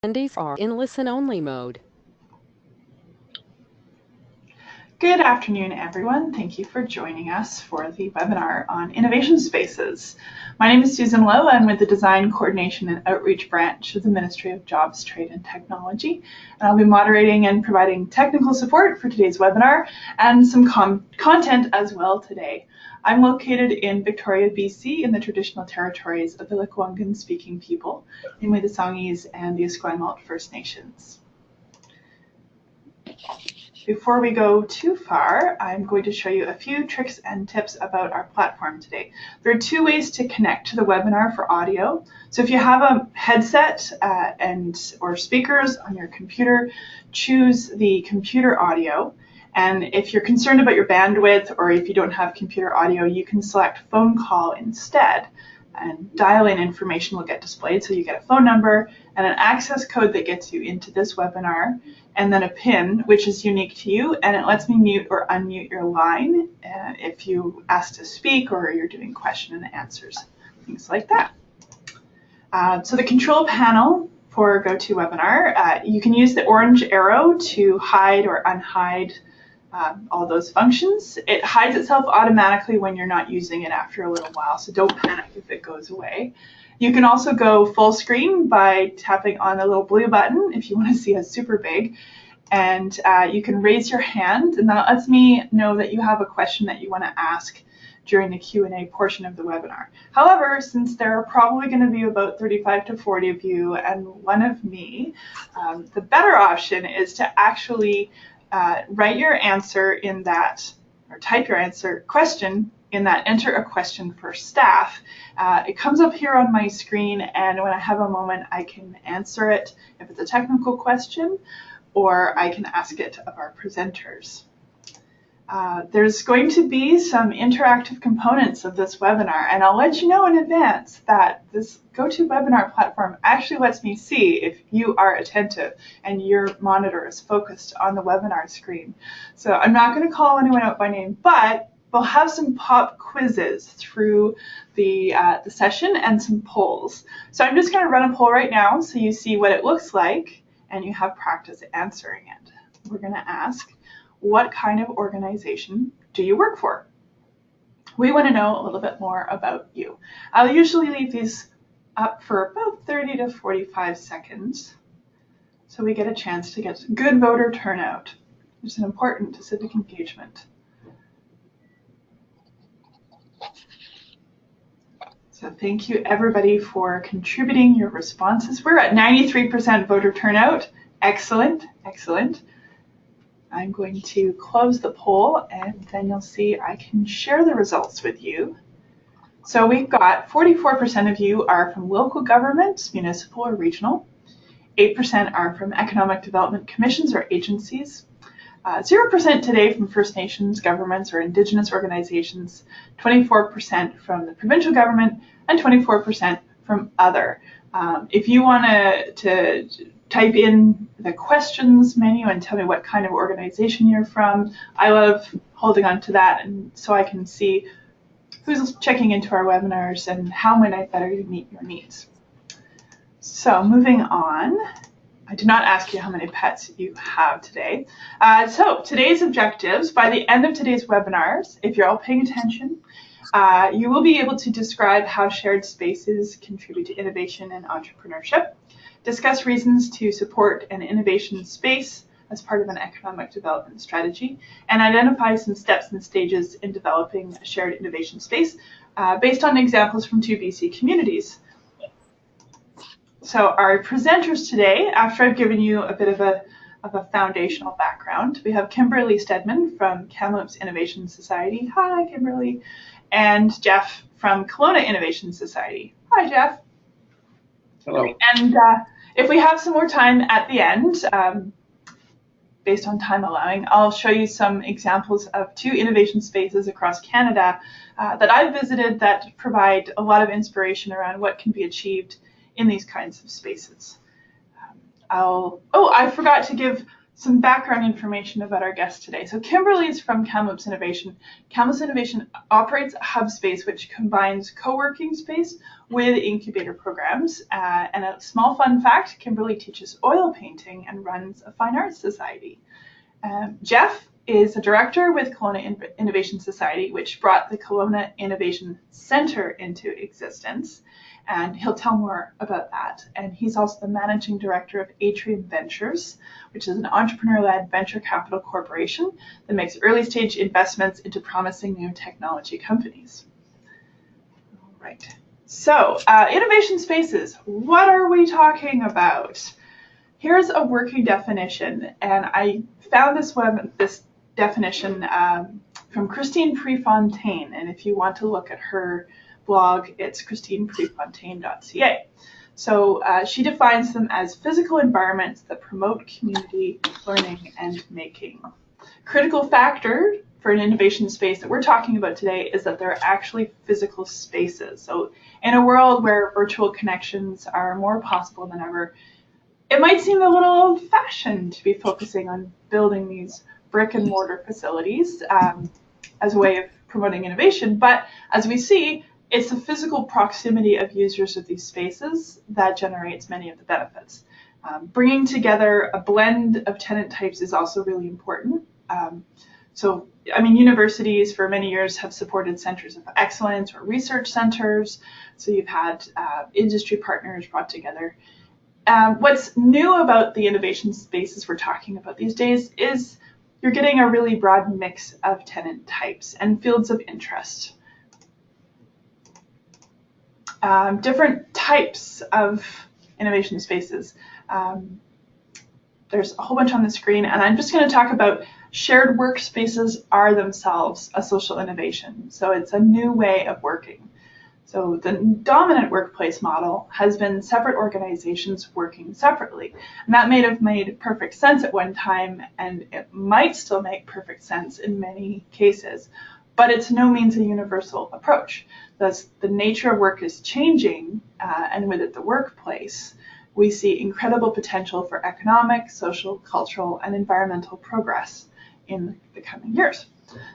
Attendees are in listen-only mode. Good afternoon, everyone. Thank you for joining us for the webinar on innovation spaces. My name is Susan Lowe. I'm with the Design Coordination and Outreach Branch of the Ministry of Jobs, Trade and Technology. And I'll be moderating and providing technical support for today's webinar and some content as well today. I'm located in Victoria, BC, in the traditional territories of the Lekwungen-speaking people, namely the Songhees and the Esquimalt First Nations. Before we go too far, I'm going to show you a few tricks and tips about our platform today. There are two ways to connect to the webinar for audio. So if you have a headset or speakers on your computer, choose the computer audio. And if you're concerned about your bandwidth or if you don't have computer audio, you can select phone call instead. And dial-in information will get displayed. So you get a phone number and an access code that gets you into this webinar, and then a PIN, which is unique to you, and it lets me mute or unmute your line if you ask to speak or you're doing question and answers, things like that. So the control panel for GoToWebinar, you can use the orange arrow to hide or unhide all those functions. It hides itself automatically when you're not using it after a little while, so don't panic if it goes away. You can also go full screen by tapping on the little blue button if you want to see us super big. And you can raise your hand, and that lets me know that you have a question that you want to ask during the Q&A portion of the webinar. However, since there are probably going to be about 35 to 40 of you and one of me, the better option is to actually write your answer in that, or type your question in that enter a question for staff. It comes up here on my screen, and when I have a moment, I can answer it if it's a technical question, or I can ask it of our presenters. There's going to be some interactive components of this webinar, and I'll let you know in advance that this GoToWebinar platform actually lets me see if you are attentive and your monitor is focused on the webinar screen. So I'm not going to call anyone out by name, but we'll have some pop quizzes through the session and some polls. So I'm just going to run a poll right now so you see what it looks like and you have practice answering it. We're going to ask, what kind of organization do you work for? We want to know a little bit more about you. I'll usually leave these up for about 30 to 45 seconds so we get a chance to get good voter turnout, which is important to civic engagement. So thank you everybody for contributing your responses. We're at 93% voter turnout. Excellent, excellent. I'm going to close the poll, and then you'll see I can share the results with you. So we've got 44% of you are from local governments, municipal or regional. 8% are from economic development commissions or agencies. 0% today from First Nations governments or Indigenous organizations, 24% from the provincial government, and 24% from other. If you want to type in the questions menu and tell me what kind of organization you're from, I love holding on to that, and so I can see who's checking into our webinars and how might I better meet your needs. So moving on. I did not ask you how many pets you have today. So today's objectives, by the end of today's webinars, if you're all paying attention, you will be able to describe how shared spaces contribute to innovation and entrepreneurship, discuss reasons to support an innovation space as part of an economic development strategy, and identify some steps and stages in developing a shared innovation space based on examples from 2 BC communities. So our presenters today, after I've given you a bit of a foundational background, we have Kimberly Stedman from Kamloops Innovation Society. Hi, Kimberly. And Jeff from Kelowna Innovation Society. Hi, Jeff. Hello. And if we have some more time at the end, based on time allowing, I'll show you some examples of 2 innovation spaces across Canada that I've visited that provide a lot of inspiration around what can be achieved in these kinds of spaces. I forgot to give some background information about our guest today. So Kimberly is from Kamloops Innovation. Kamloops Innovation operates a hub space which combines co-working space with incubator programs. And a small fun fact, Kimberly teaches oil painting and runs a fine arts society. Jeff is a director with Kelowna Innovation Society, which brought the Kelowna Innovation Center into existence. And he'll tell more about that. And he's also the managing director of Atrium Ventures, which is an entrepreneur-led venture capital corporation that makes early-stage investments into promising new technology companies. All right. So, innovation spaces. What are we talking about? Here's a working definition, and I found this definition from Christine Prefontaine. And if you want to look at her blog, it's christineprefontaine.ca. So she defines them as physical environments that promote community learning and making. Critical factor for an innovation space that we're talking about today is that they're actually physical spaces. So in a world where virtual connections are more possible than ever, it might seem a little old-fashioned to be focusing on building these brick and mortar facilities as a way of promoting innovation, but as we see, it's the physical proximity of users of these spaces that generates many of the benefits. Bringing together a blend of tenant types is also really important. Universities for many years have supported centers of excellence or research centers. So you've had industry partners brought together. What's new about the innovation spaces we're talking about these days is you're getting a really broad mix of tenant types and fields of interest. Different types of innovation spaces. There's a whole bunch on the screen, and I'm just going to talk about shared workspaces are themselves a social innovation. So it's a new way of working. So the dominant workplace model has been separate organizations working separately. And that may have made perfect sense at one time, and it might still make perfect sense in many cases. But it's no means a universal approach. Thus, the nature of work is changing, and with it the workplace, we see incredible potential for economic, social, cultural, and environmental progress in the coming years.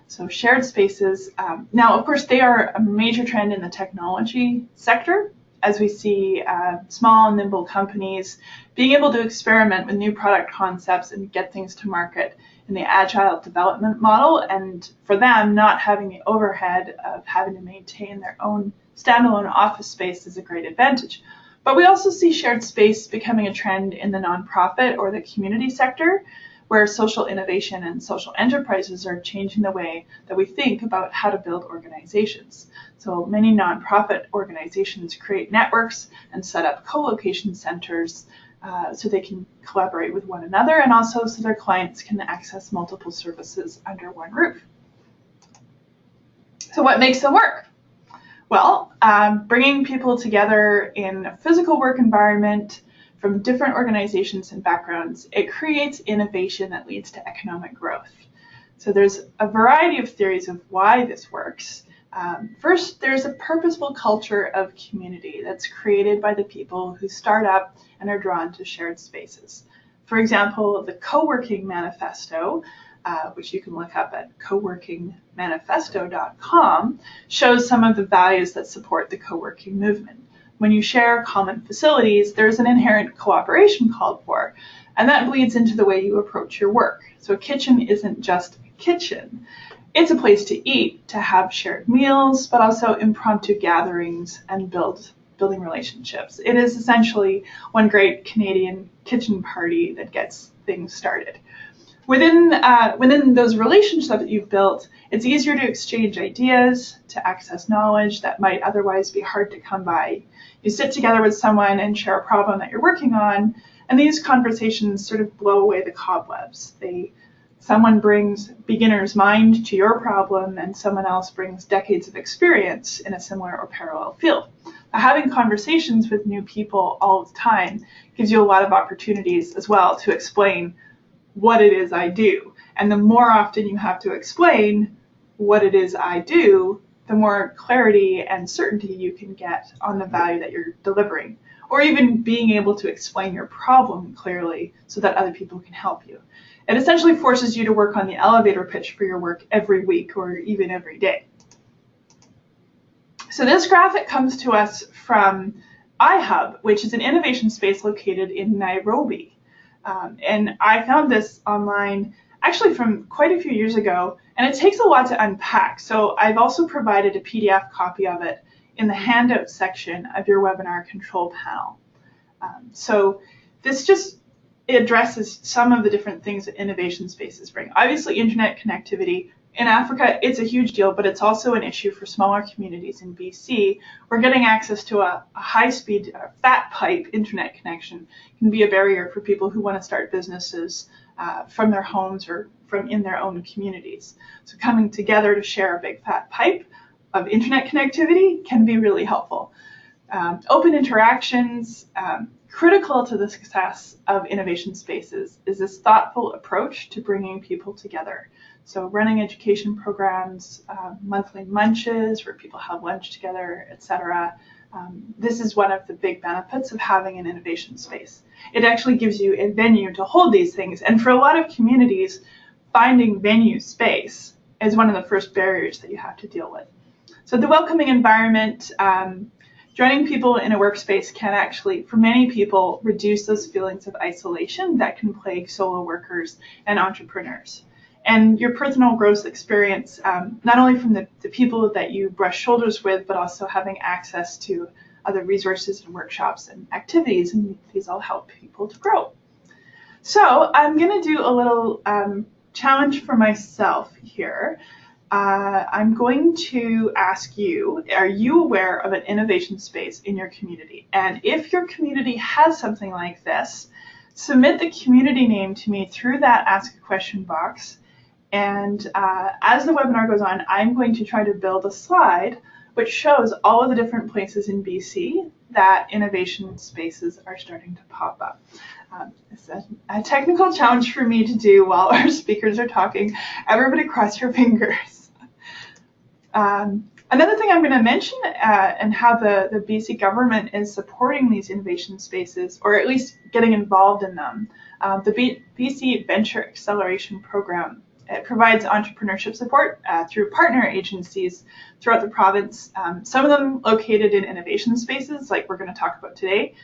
So shared spaces, now of course they are a major trend in the technology sector, as we see small and nimble companies being able to experiment with new product concepts and get things to market in the agile development model, and for them not having the overhead of having to maintain their own standalone office space is a great advantage. But we also see shared space becoming a trend in the nonprofit or the community sector, where social innovation and social enterprises are changing the way that we think about how to build organizations. So many nonprofit organizations create networks and set up co-location centers so they can collaborate with one another, and also so their clients can access multiple services under one roof. So what makes them work? Well, bringing people together in a physical work environment from different organizations and backgrounds, it creates innovation that leads to economic growth. So there's a variety of theories of why this works. First, there's a purposeful culture of community that's created by the people who start up and are drawn to shared spaces. For example, the Co-working Manifesto, which you can look up at coworkingmanifesto.com, shows some of the values that support the co-working movement. When you share common facilities, there's an inherent cooperation called for, and that bleeds into the way you approach your work. So a kitchen isn't just a kitchen. It's a place to eat, to have shared meals, but also impromptu gatherings and building relationships. It is essentially one great Canadian kitchen party that gets things started. Within those relationships that you've built, it's easier to exchange ideas, to access knowledge that might otherwise be hard to come by. You sit together with someone and share a problem that you're working on, and these conversations sort of blow away the cobwebs. Someone brings beginner's mind to your problem, and someone else brings decades of experience in a similar or parallel field. Having conversations with new people all the time gives you a lot of opportunities as well to explain what it is I do. And the more often you have to explain what it is I do, the more clarity and certainty you can get on the value that you're delivering, or even being able to explain your problem clearly so that other people can help you. It essentially forces you to work on the elevator pitch for your work every week or even every day. So this graphic comes to us from iHub, which is an innovation space located in Nairobi. And I found this online actually from quite a few years ago, and it takes a lot to unpack. So I've also provided a PDF copy of it in the handout section of your webinar control panel. So this just addresses some of the different things that innovation spaces bring. Obviously, internet connectivity. In Africa, it's a huge deal, but it's also an issue for smaller communities in BC, where getting access to a high-speed, fat pipe internet connection can be a barrier for people who want to start businesses from their homes or from in their own communities. So coming together to share a big fat pipe of internet connectivity can be really helpful. Open interactions, critical to the success of innovation spaces is this thoughtful approach to bringing people together. So running education programs, monthly munches where people have lunch together, etc. This is one of the big benefits of having an innovation space. It actually gives you a venue to hold these things. And for a lot of communities, finding venue space is one of the first barriers that you have to deal with. So the welcoming environment, joining people in a workspace can actually, for many people, reduce those feelings of isolation that can plague solo workers and entrepreneurs. And your personal growth experience, not only from the people that you brush shoulders with, but also having access to other resources and workshops and activities, and these all help people to grow. So I'm going to do a little challenge for myself here. I'm going to ask you, are you aware of an innovation space in your community? And if your community has something like this, submit the community name to me through that Ask a Question box. And as the webinar goes on, I'm going to try to build a slide which shows all of the different places in BC that innovation spaces are starting to pop up. It's a technical challenge for me to do while our speakers are talking. Everybody cross your fingers. Another thing I'm going to mention and how the BC government is supporting these innovation spaces, or at least getting involved in them. The BC Venture Acceleration Program. It provides entrepreneurship support through partner agencies throughout the province, some of them located in innovation spaces like we're going to talk about today.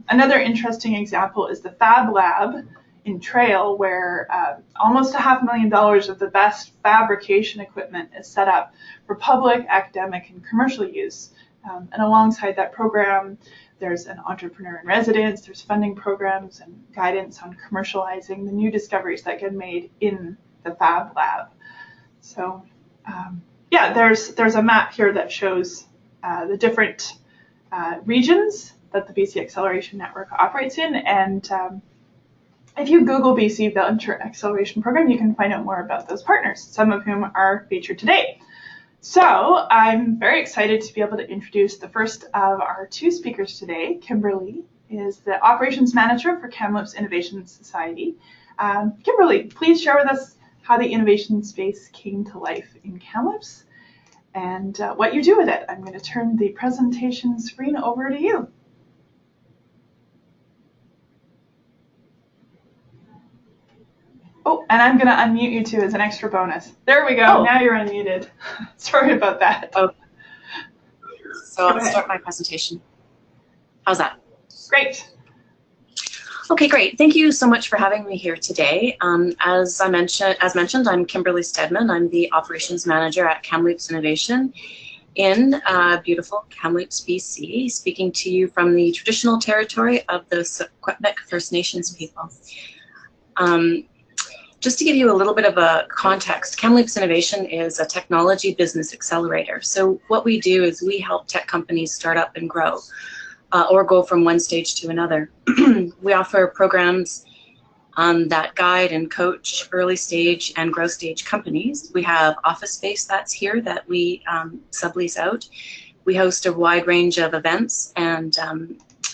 Another interesting example is the Fab Lab in Trail, where almost $500,000 of the best fabrication equipment is set up for public, academic, and commercial use. And alongside that program, there's an entrepreneur in residence, there's funding programs and guidance on commercializing the new discoveries that get made in the Fab Lab. So yeah, there's a map here that shows the different regions that the BC Acceleration Network operates in, and if you Google BC Venture Acceleration Program, you can find out more about those partners, some of whom are featured today. So I'm very excited to be able to introduce the first of our two speakers today. Kimberly is the Operations Manager for Kamloops Innovation Society. Kimberly, please share with us how the innovation space came to life in Kamloops and what you do with it. I'm going to turn the presentation screen over to you. Oh, and I'm going to unmute you too as an extra bonus. There we go. Oh. Now you're unmuted. Sorry about that. Oh. So I'll start my presentation. How's that? Great. Okay, great. Thank you so much for having me here today. As mentioned, I'm Kimberly Stedman. I'm the Operations Manager at Kamloops Innovation in beautiful Kamloops, BC, speaking to you from the traditional territory of the Secwepemc First Nations people. Just to give you a little bit of a context, Kamloops Innovation is a technology business accelerator. So what we do is we help tech companies start up and grow. Or go from one stage to another. We offer programs that guide and coach early stage and growth stage companies. We have office space that's here that we sublease out. We host a wide range of events, and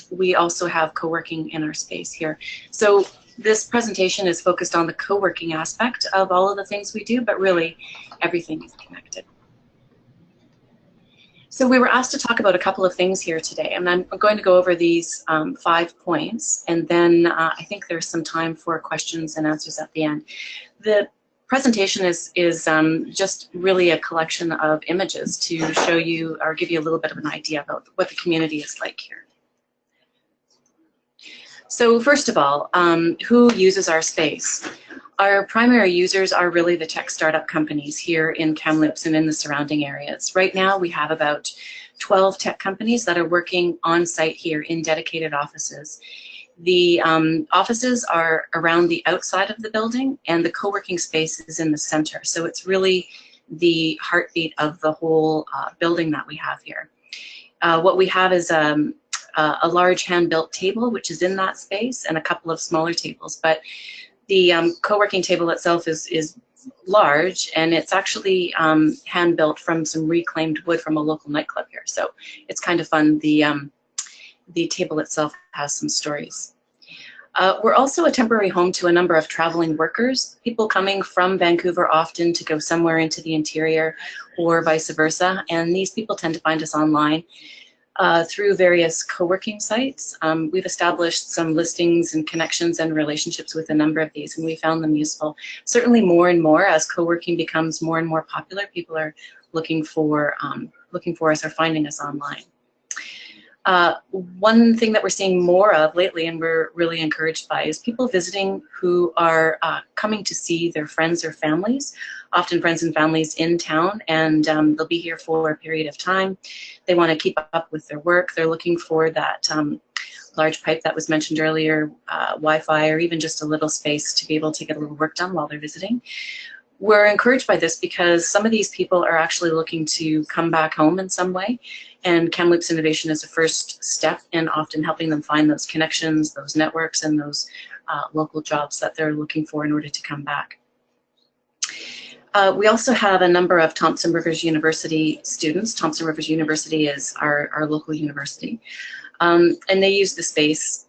we also have co-working in our space here. So this presentation is focused on the co-working aspect of all of the things we do, but really everything is connected. So we were asked to talk about a couple of things here today, and I'm going to go over these 5 points, and then I think there's some time for questions and answers at the end. The presentation is just really a collection of images to show you or give you a little bit of an idea about what the community is like here. So first of all, who uses our space? Our primary users are really the tech startup companies here in Kamloops and in the surrounding areas. Right now we have about 12 tech companies that are working on site here in dedicated offices. The offices are around the outside of the building, and the co-working space is in the center. So it's really the heartbeat of the whole building that we have here. What we have is a large hand-built table, which is in that space, and a couple of smaller tables. But the co-working table itself is large, and it's actually hand-built from some reclaimed wood from a local nightclub here. So it's kind of fun. The table itself has some stories. We're also a temporary home to a number of traveling workers, people coming from Vancouver often to go somewhere into the interior or vice versa. And these people tend to find us online through various co-working sites. We've established some listings and connections and relationships with a number of these, and we found them useful. Certainly more and more as co-working becomes more and more popular, people are looking for us or finding us online. One thing that we're seeing more of lately, and we're really encouraged by, is people visiting who are coming to see their friends or families, often friends and families in town, and they'll be here for a period of time. They want to keep up with their work. They're looking for that large pipe that was mentioned earlier, Wi-Fi, or even just a little space to be able to get a little work done while they're visiting. We're encouraged by this because some of these people are actually looking to come back home in some way, and Kamloops Innovation is a first step in often helping them find those connections, those networks, and those local jobs that they're looking for in order to come back. We also have a number of Thompson Rivers University students. Thompson Rivers University is our local university, and they use the space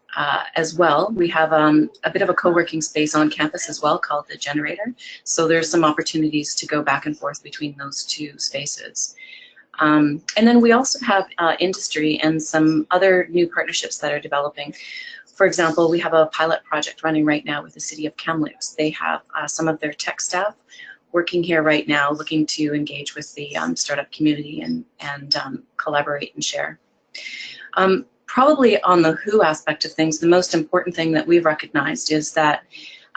as well. We have a bit of a co-working space on campus as well called the Generator. So there's some opportunities to go back and forth between those two spaces. And then we also have industry and some other new partnerships that are developing. For example, we have a pilot project running right now with the City of Kamloops. They have some of their tech staff working here right now, looking to engage with the startup community and collaborate and share. Probably on the who aspect of things, the most important thing that we've recognized is that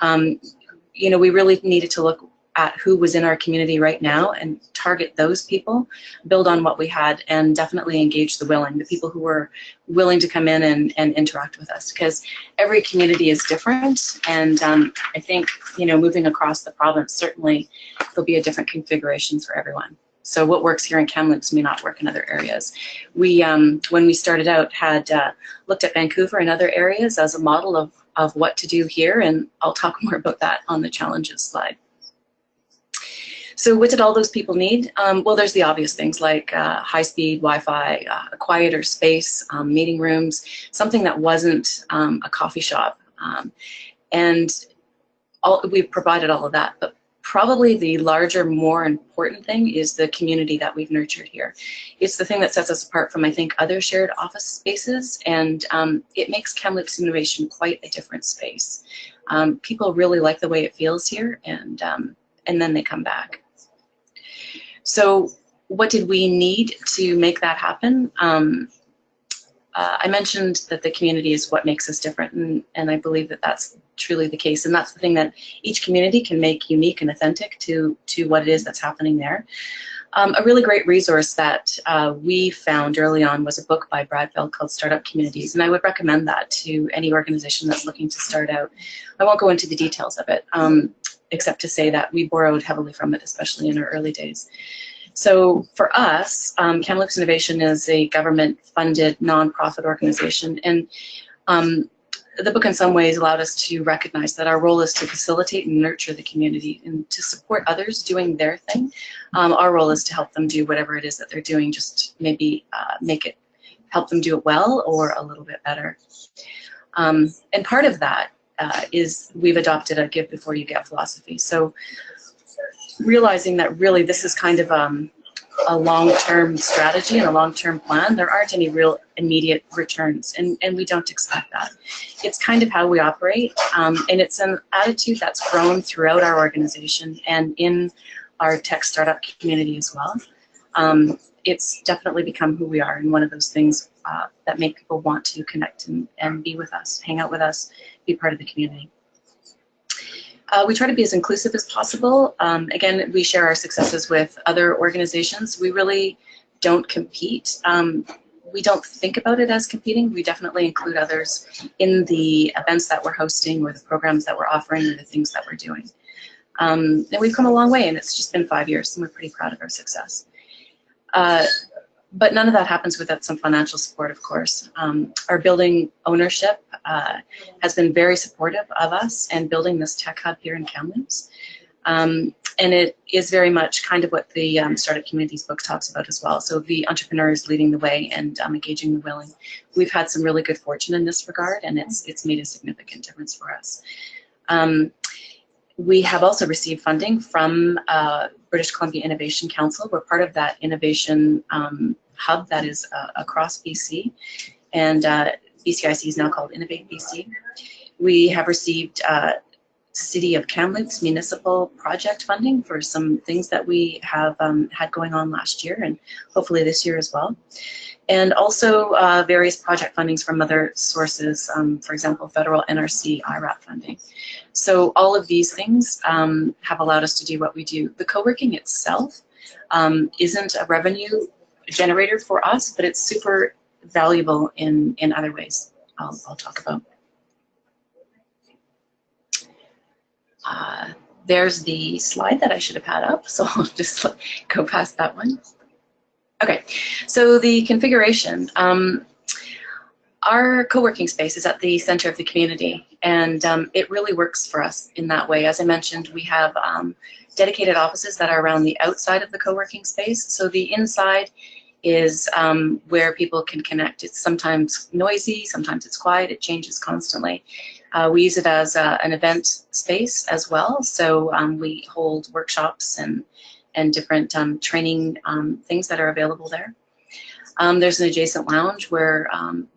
we really needed to look at who was in our community right now and target those people, build on what we had, and definitely engage the people who were willing to come in and interact with us, because every community is different, and I think moving across the province, certainly there'll be a different configuration for everyone. So what works here in Kamloops may not work in other areas. We, when we started out, had looked at Vancouver and other areas as a model of what to do here, and I'll talk more about that on the challenges slide. So what did all those people need? Well, there's the obvious things like high-speed Wi-Fi, a quieter space, meeting rooms, something that wasn't a coffee shop. And we've provided all of that, but probably the larger, more important thing is the community that we've nurtured here. It's the thing that sets us apart from, I think, other shared office spaces, and it makes Kamloops Innovation quite a different space. People really like the way it feels here, and then they come back. So what did we need to make that happen? I mentioned that the community is what makes us different, and I believe that that's truly the case, and that's the thing that each community can make unique and authentic to what it is that's happening there. A really great resource that we found early on was a book by Brad Feld called Startup Communities, and I would recommend that to any organization that's looking to start out. I won't go into the details of it, except to say that we borrowed heavily from it, especially in our early days. So for us, Kamloops Innovation is a government-funded nonprofit organization, and the book in some ways allowed us to recognize that our role is to facilitate and nurture the community and to support others doing their thing. Our role is to help them do whatever it is that they're doing, just maybe help them do it well or a little bit better. And part of that is we've adopted a give before you get philosophy. So realizing that really this is kind of a long-term strategy and a long-term plan, there aren't any real immediate returns, and we don't expect that. It's kind of how we operate, and it's an attitude that's grown throughout our organization and in our tech startup community as well. It's definitely become who we are, and one of those things that make people want to connect and be with us, hang out with us, be part of the community. We try to be as inclusive as possible. Again, we share our successes with other organizations. We really don't compete. We don't think about it as competing. We definitely include others in the events that we're hosting or the programs that we're offering or the things that we're doing. And we've come a long way, and it's just been 5 years, and we're pretty proud of our success. But none of that happens without some financial support, of course. Our building ownership has been very supportive of us and building this tech hub here in Kamloops. And it is very much kind of what the Startup Communities book talks about as well. So the entrepreneurs leading the way and engaging the willing. We've had some really good fortune in this regard, and it's made a significant difference for us. We have also received funding from British Columbia Innovation Council. We're part of that innovation hub that is across BC, and BCIC is now called Innovate BC. We have received City of Kamloops municipal project funding for some things that we have had going on last year and hopefully this year as well. And also various project fundings from other sources, for example, federal NRC IRAP funding. So all of these things have allowed us to do what we do. The co-working itself isn't a revenue generator for us, but it's super valuable in other ways I'll talk about. There's the slide that I should have had up, so I'll just go past that one. Okay, so the configuration. Our co-working space is at the center of the community, and it really works for us in that way. As I mentioned, we have dedicated offices that are around the outside of the co-working space. So the inside is where people can connect. It's sometimes noisy, sometimes it's quiet, it changes constantly. We use it as an event space as well, so we hold workshops and different training things that are available there. There's an adjacent lounge where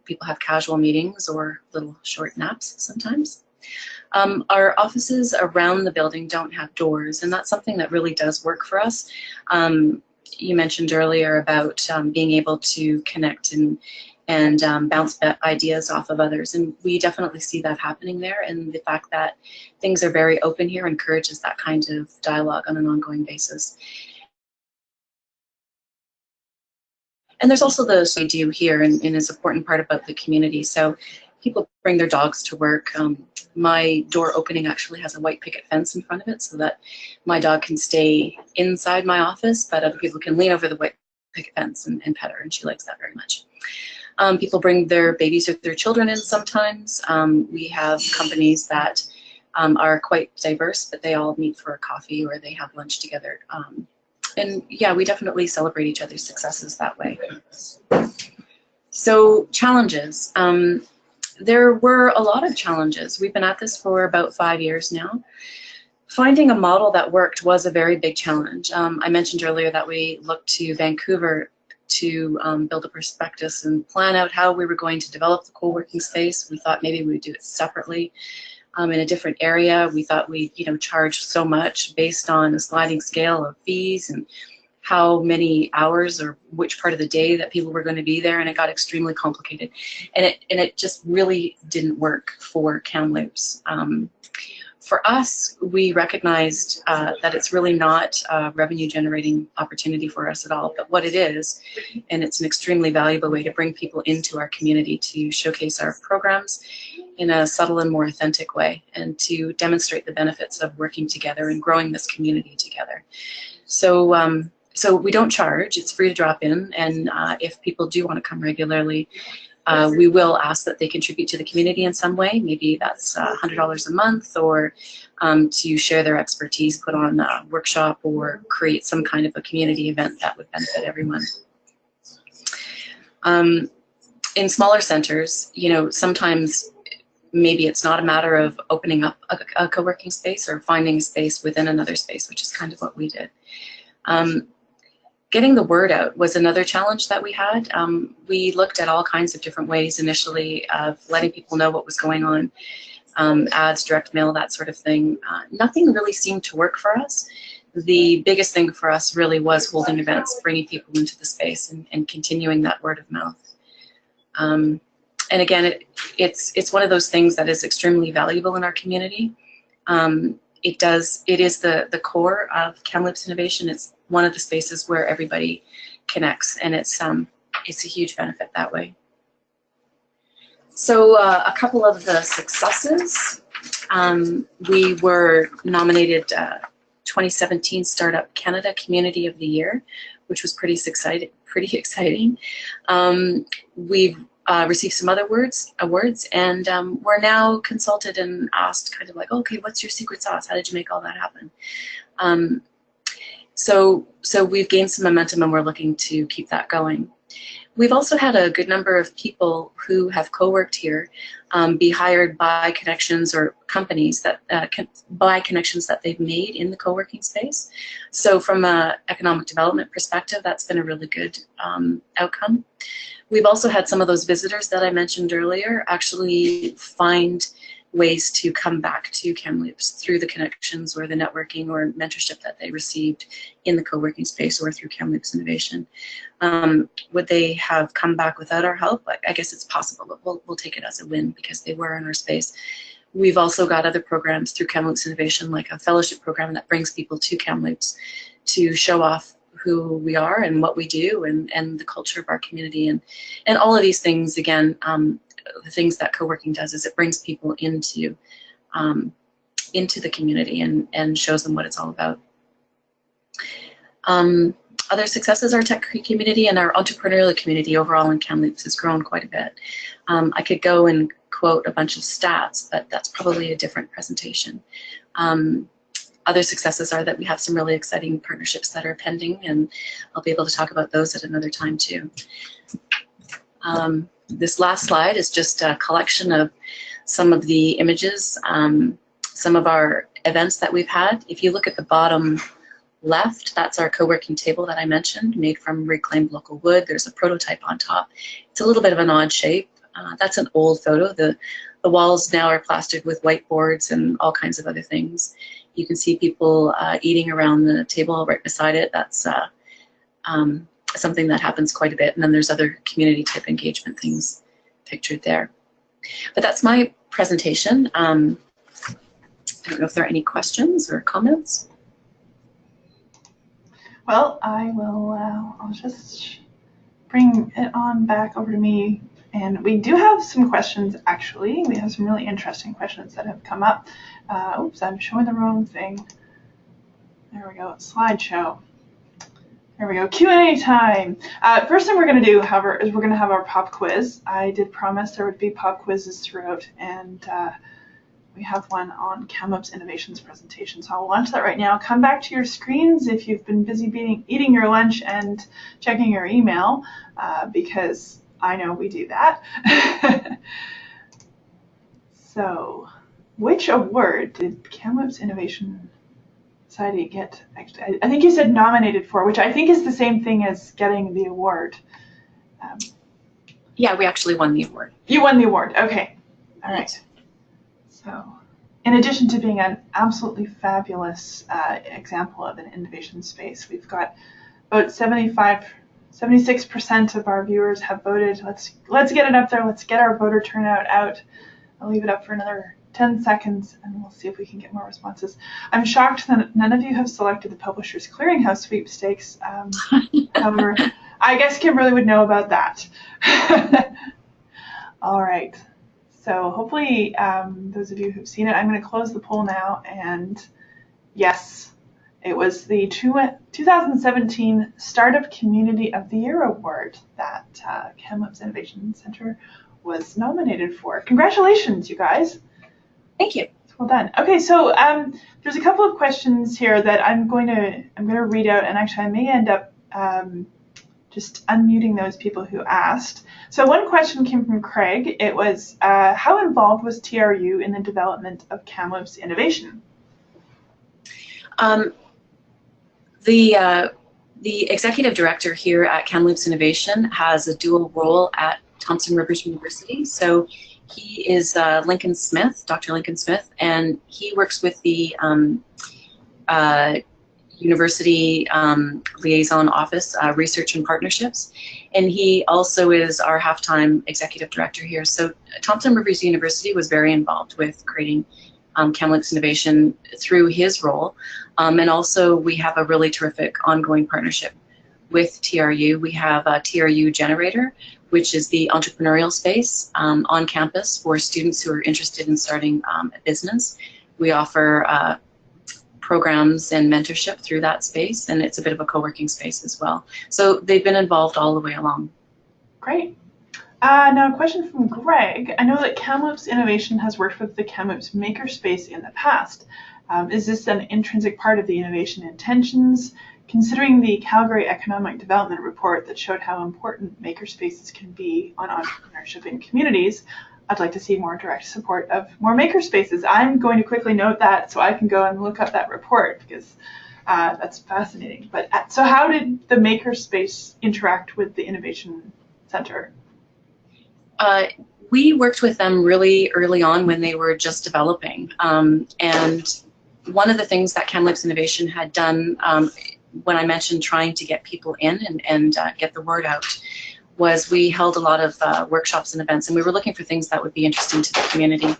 people have casual meetings or little short naps sometimes. Our offices around the building don't have doors, and that's something that really does work for us. You mentioned earlier about being able to connect and bounce ideas off of others, and we definitely see that happening there, and the fact that things are very open here encourages that kind of dialogue on an ongoing basis. And there's also those we do here, and is an important part about the community. So people bring their dogs to work. My door opening actually has a white picket fence in front of it so that my dog can stay inside my office, but other people can lean over the white picket fence and pet her, and she likes that very much. People bring their babies or their children in sometimes. We have companies that are quite diverse, but they all meet for a coffee or they have lunch together. And yeah, we definitely celebrate each other's successes that way. So challenges. There were a lot of challenges. We've been at this for about 5 years now. Finding a model that worked was a very big challenge. I mentioned earlier that we looked to Vancouver to build a prospectus and plan out how we were going to develop the co-working space. We thought maybe we would do it separately in a different area. We thought we'd charge so much based on a sliding scale of fees and how many hours or which part of the day that people were going to be there, and it got extremely complicated. And it just really didn't work for Kamloops. For us, we recognized that it's really not a revenue-generating opportunity for us at all, but what it is, and it's an extremely valuable way to bring people into our community to showcase our programs in a subtle and more authentic way, and to demonstrate the benefits of working together and growing this community together. So we don't charge, it's free to drop in, and if people do want to come regularly, we will ask that they contribute to the community in some way. Maybe that's $100 a month, or to share their expertise, put on a workshop, or create some kind of a community event that would benefit everyone. In smaller centers, sometimes maybe it's not a matter of opening up a co-working space or finding a space within another space, which is kind of what we did. Getting the word out was another challenge that we had. We looked at all kinds of different ways initially of letting people know what was going on, ads, direct mail, that sort of thing. Nothing really seemed to work for us. The biggest thing for us really was holding events, bringing people into the space, and continuing that word of mouth. And again, it's one of those things that is extremely valuable in our community. It is the core of Kamloops Innovation. It's one of the spaces where everybody connects, and it's a huge benefit that way. So a couple of the successes. We were nominated 2017 Startup Canada Community of the Year, which was pretty exciting. We've received some other awards, and we're now consulted and asked kind of like, okay, what's your secret sauce? How did you make all that happen? So we've gained some momentum, and we're looking to keep that going. We've also had a good number of people who have co-worked here be hired by connections or companies that by connections that they've made in the co-working space. So from an economic development perspective, that's been a really good outcome. We've also had some of those visitors that I mentioned earlier actually find ways to come back to Kamloops through the connections or the networking or mentorship that they received in the co-working space or through Kamloops Innovation. Would they have come back without our help? I guess it's possible, but we'll take it as a win because they were in our space. We've also got other programs through Kamloops Innovation, like a fellowship program that brings people to Kamloops to show off who we are and what we do and the culture of our community. And all of these things, again, the things that co-working does is it brings people into the community and shows them what it's all about. Other successes, our tech community and our entrepreneurial community overall in Kamloops has grown quite a bit. I could go and quote a bunch of stats, but that's probably a different presentation. Other successes are that we have some really exciting partnerships that are pending, and I'll be able to talk about those at another time too. This last slide is just a collection of some of the images, some of our events that we've had. If you look at the bottom left, that's our co-working table that I mentioned, made from reclaimed local wood. There's a prototype on top. It's a little bit of an odd shape. That's an old photo. The walls now are plastered with whiteboards and all kinds of other things. You can see people eating around the table right beside it. That's something that happens quite a bit. And then there's other community type engagement things pictured there. But that's my presentation. I don't know if there are any questions or comments. Well, I will, I'll just bring it on back over to me. And we do have some questions, actually. We have some really interesting questions that have come up. Oops, I'm showing the wrong thing. There we go, slideshow. There we go, Q&A time. First thing we're going to do, however, is we're going to have our pop quiz. I did promise there would be pop quizzes throughout, and we have one on Kamloops Innovation's presentation. So I'll launch that right now. Come back to your screens if you've been busy eating your lunch and checking your email, because I know we do that. So, which award did Kamloops Innovation Society get? Actually, I think you said nominated for, which I think is the same thing as getting the award. Yeah, we actually won the award. You won the award. Okay. All right. So, in addition to being an absolutely fabulous example of an innovation space, we've got about 76% of our viewers have voted. Let's get it up there. Let's get our voter turnout out. I'll leave it up for another 10 seconds and we'll see if we can get more responses. I'm shocked that none of you have selected the Publishers Clearinghouse sweepstakes. However, I guess Kimberly would know about that. All right. So hopefully those of you who've seen it, I'm going to close the poll now. And yes, it was the 2017 Startup Community of the Year Award that Kamloops Innovation Center was nominated for. Congratulations, you guys. Thank you. Well done. Okay, so there's a couple of questions here that I'm going to read out, and actually I may end up just unmuting those people who asked. So one question came from Craig. It was, how involved was TRU in the development of Kamloops Innovation? The executive director here at Kamloops Innovation has a dual role at Thompson Rivers University. So he is Lincoln Smith, Dr. Lincoln Smith, and he works with the University Liaison Office, Research and Partnerships. And he also is our half-time executive director here. So Thompson Rivers University was very involved with creating Kamloops Innovation through his role. And also we have a really terrific ongoing partnership with TRU. We have a TRU Generator, which is the entrepreneurial space on campus for students who are interested in starting a business. We offer programs and mentorship through that space, and it's a bit of a co-working space as well. So they've been involved all the way along. Great. Now a question from Greg. I know that Kamloops Innovation has worked with the Kamloops Makerspace in the past. Is this an intrinsic part of the innovation intentions? Considering the Calgary Economic Development Report that showed how important makerspaces can be on entrepreneurship in communities, I'd like to see more direct support of more makerspaces. I'm going to quickly note that so I can go and look up that report because that's fascinating. But so how did the makerspace interact with the Innovation Center? We worked with them really early on when they were just developing. And one of the things that Kamloops Innovation had done when I mentioned trying to get people in and get the word out was we held a lot of workshops and events, and we were looking for things that would be interesting to the community.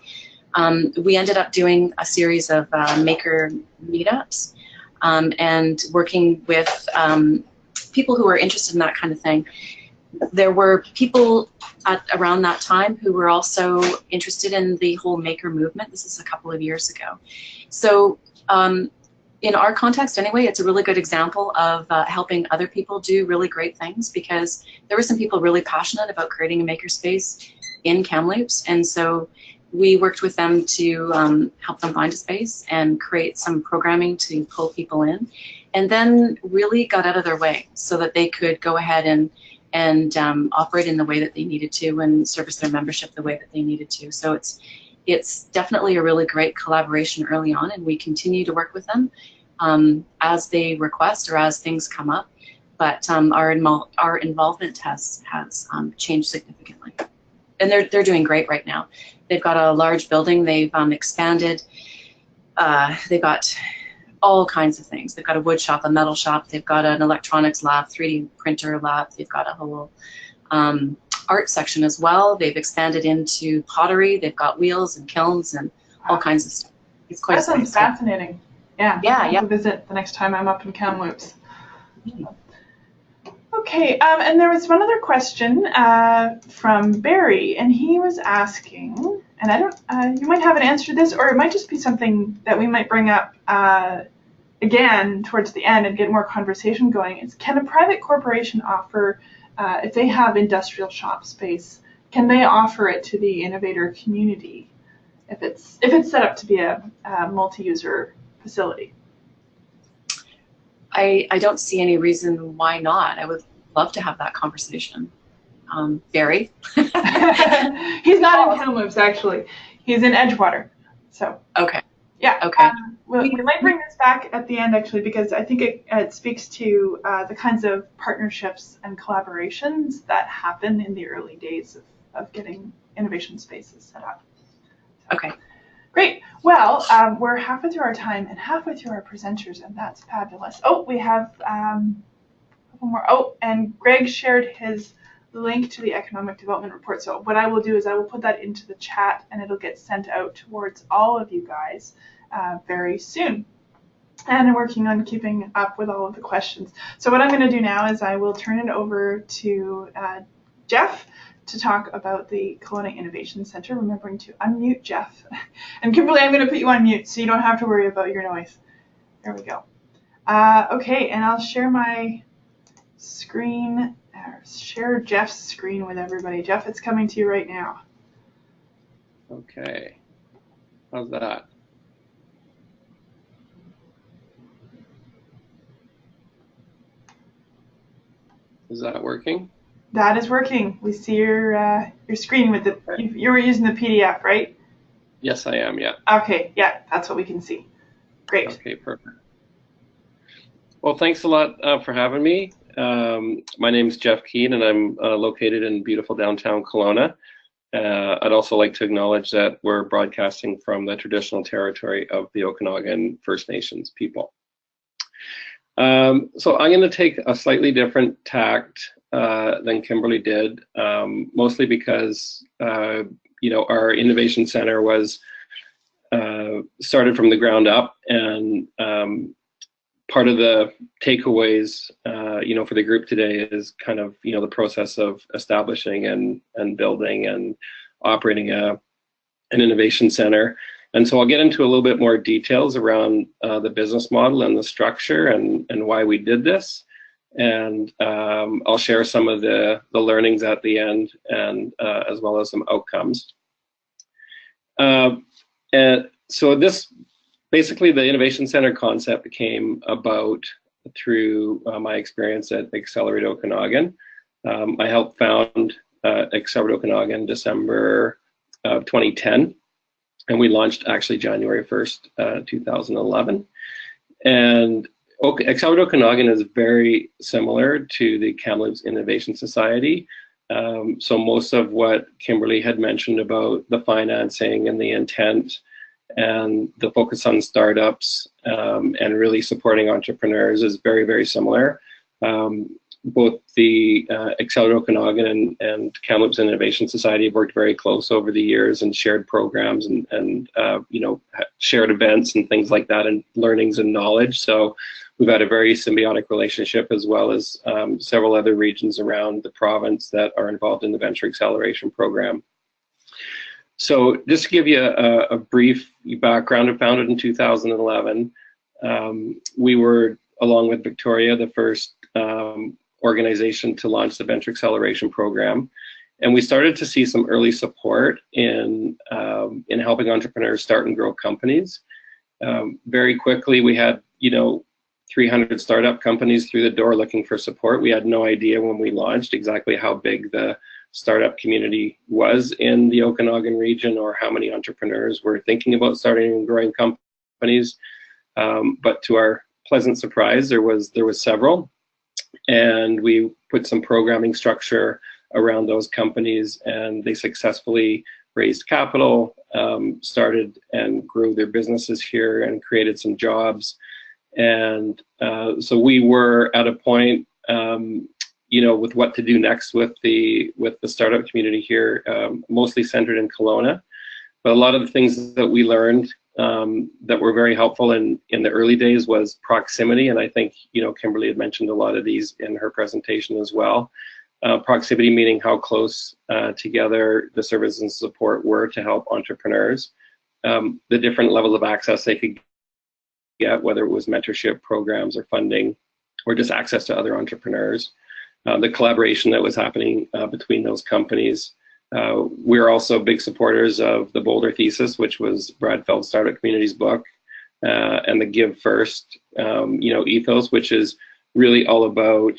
We ended up doing a series of maker meetups and working with people who were interested in that kind of thing. There were people around that time who were also interested in the whole maker movement. This is a couple of years ago. So in our context anyway, it's a really good example of helping other people do really great things, because there were some people really passionate about creating a makerspace in Kamloops, and so we worked with them to help them find a space and create some programming to pull people in, and then really got out of their way so that they could go ahead and operate in the way that they needed to and service their membership the way that they needed to. So it's definitely a really great collaboration early on, and we continue to work with them as they request or as things come up. But our involvement has changed significantly, and they're doing great right now. They've got a large building. They've expanded. They've got all kinds of things. They've got a wood shop, a metal shop. They've got an electronics lab, 3D printer lab. They've got a whole art section as well. They've expanded into pottery. They've got wheels and kilns and all kinds of stuff. It's quite that sounds fascinating. Yeah. Yeah. I'll visit the next time I'm up in Kamloops. Okay, and there was one other question from Barry, and he was asking, and I don't, you might have an answer to this, or it might just be something that we might bring up again towards the end and get more conversation going. Is, can a private corporation offer, if they have industrial shop space, can they offer it to the innovator community if it's set up to be a multi-user facility? I don't see any reason why not. I would love to have that conversation. Barry? He's not in Kamloops, actually. He's in Edgewater. So. Okay. Yeah. Okay. We might bring this back at the end, actually, because I think it speaks to the kinds of partnerships and collaborations that happen in the early days of getting innovation spaces set up. So. Okay. Great. Well, we're halfway through our time and halfway through our presenters, and that's fabulous. Oh, we have a couple more. Oh, and Greg shared his link to the Economic Development Report. So what I will do is I will put that into the chat, and it'll get sent out towards all of you guys very soon. And I'm working on keeping up with all of the questions. So what I'm going to do now is I will turn it over to Jeff to talk about the Kelowna Innovation Center, remembering to unmute Jeff. And Kimberly, I'm going to put you on mute so you don't have to worry about your noise. There we go. Okay, and I'll share my screen, share Jeff's screen with everybody. Jeff, it's coming to you right now. Okay, how's that? Is that working? That is working. We see your screen with the, Okay. you were using the PDF, right? Yes, I am, yeah. Okay, yeah, that's what we can see. Great. Okay, perfect. Well, thanks a lot for having me. My name is Jeff Keane, and I'm located in beautiful downtown Kelowna. I'd also like to acknowledge that we're broadcasting from the traditional territory of the Okanagan First Nations people. So I'm going to take a slightly different tact than Kimberly did, mostly because our innovation center was started from the ground up, and part of the takeaways, for the group today is kind of, the process of establishing and building and operating an innovation center. And so I'll get into a little bit more details around the business model and the structure and why we did this. And I'll share some of the learnings at the end, and as well as some outcomes. And so this, basically, the Innovation Center concept came about through my experience at Accelerate Okanagan. I helped found Accelerate Okanagan December of 2010, and we launched actually January 1st, 2011. And Accelerate Okanagan is very similar to the Kamloops Innovation Society. So most of what Kimberly had mentioned about the financing and the intent and the focus on startups and really supporting entrepreneurs is very, very similar. Both the Accelerate Okanagan and Kamloops Innovation Society have worked very close over the years and shared programs and shared events and things like that, and learnings and knowledge. So we've had a very symbiotic relationship, as well as several other regions around the province that are involved in the Venture Acceleration Program. So just to give you a brief background, founded in 2011. We were, along with Victoria, the first organization to launch the Venture Acceleration Program. And we started to see some early support in helping entrepreneurs start and grow companies. Very quickly, we had 300 startup companies through the door looking for support. We had no idea when we launched exactly how big the startup community was in the Okanagan region, or how many entrepreneurs were thinking about starting and growing companies. But to our pleasant surprise, there was several, and we put some programming structure around those companies, and they successfully raised capital, started and grew their businesses here, and created some jobs. And so we were at a point, with what to do next with the startup community here, mostly centered in Kelowna. But a lot of the things that we learned that were very helpful in the early days was proximity, and I think Kimberly had mentioned a lot of these in her presentation as well. Proximity meaning how close together the services and support were to help entrepreneurs. The different levels of access they could get, whether it was mentorship programs or funding, or just access to other entrepreneurs. The collaboration that was happening between those companies. We're also big supporters of the Boulder Thesis, which was Brad Feld's Startup Community's book, and the Give First, ethos, which is really all about,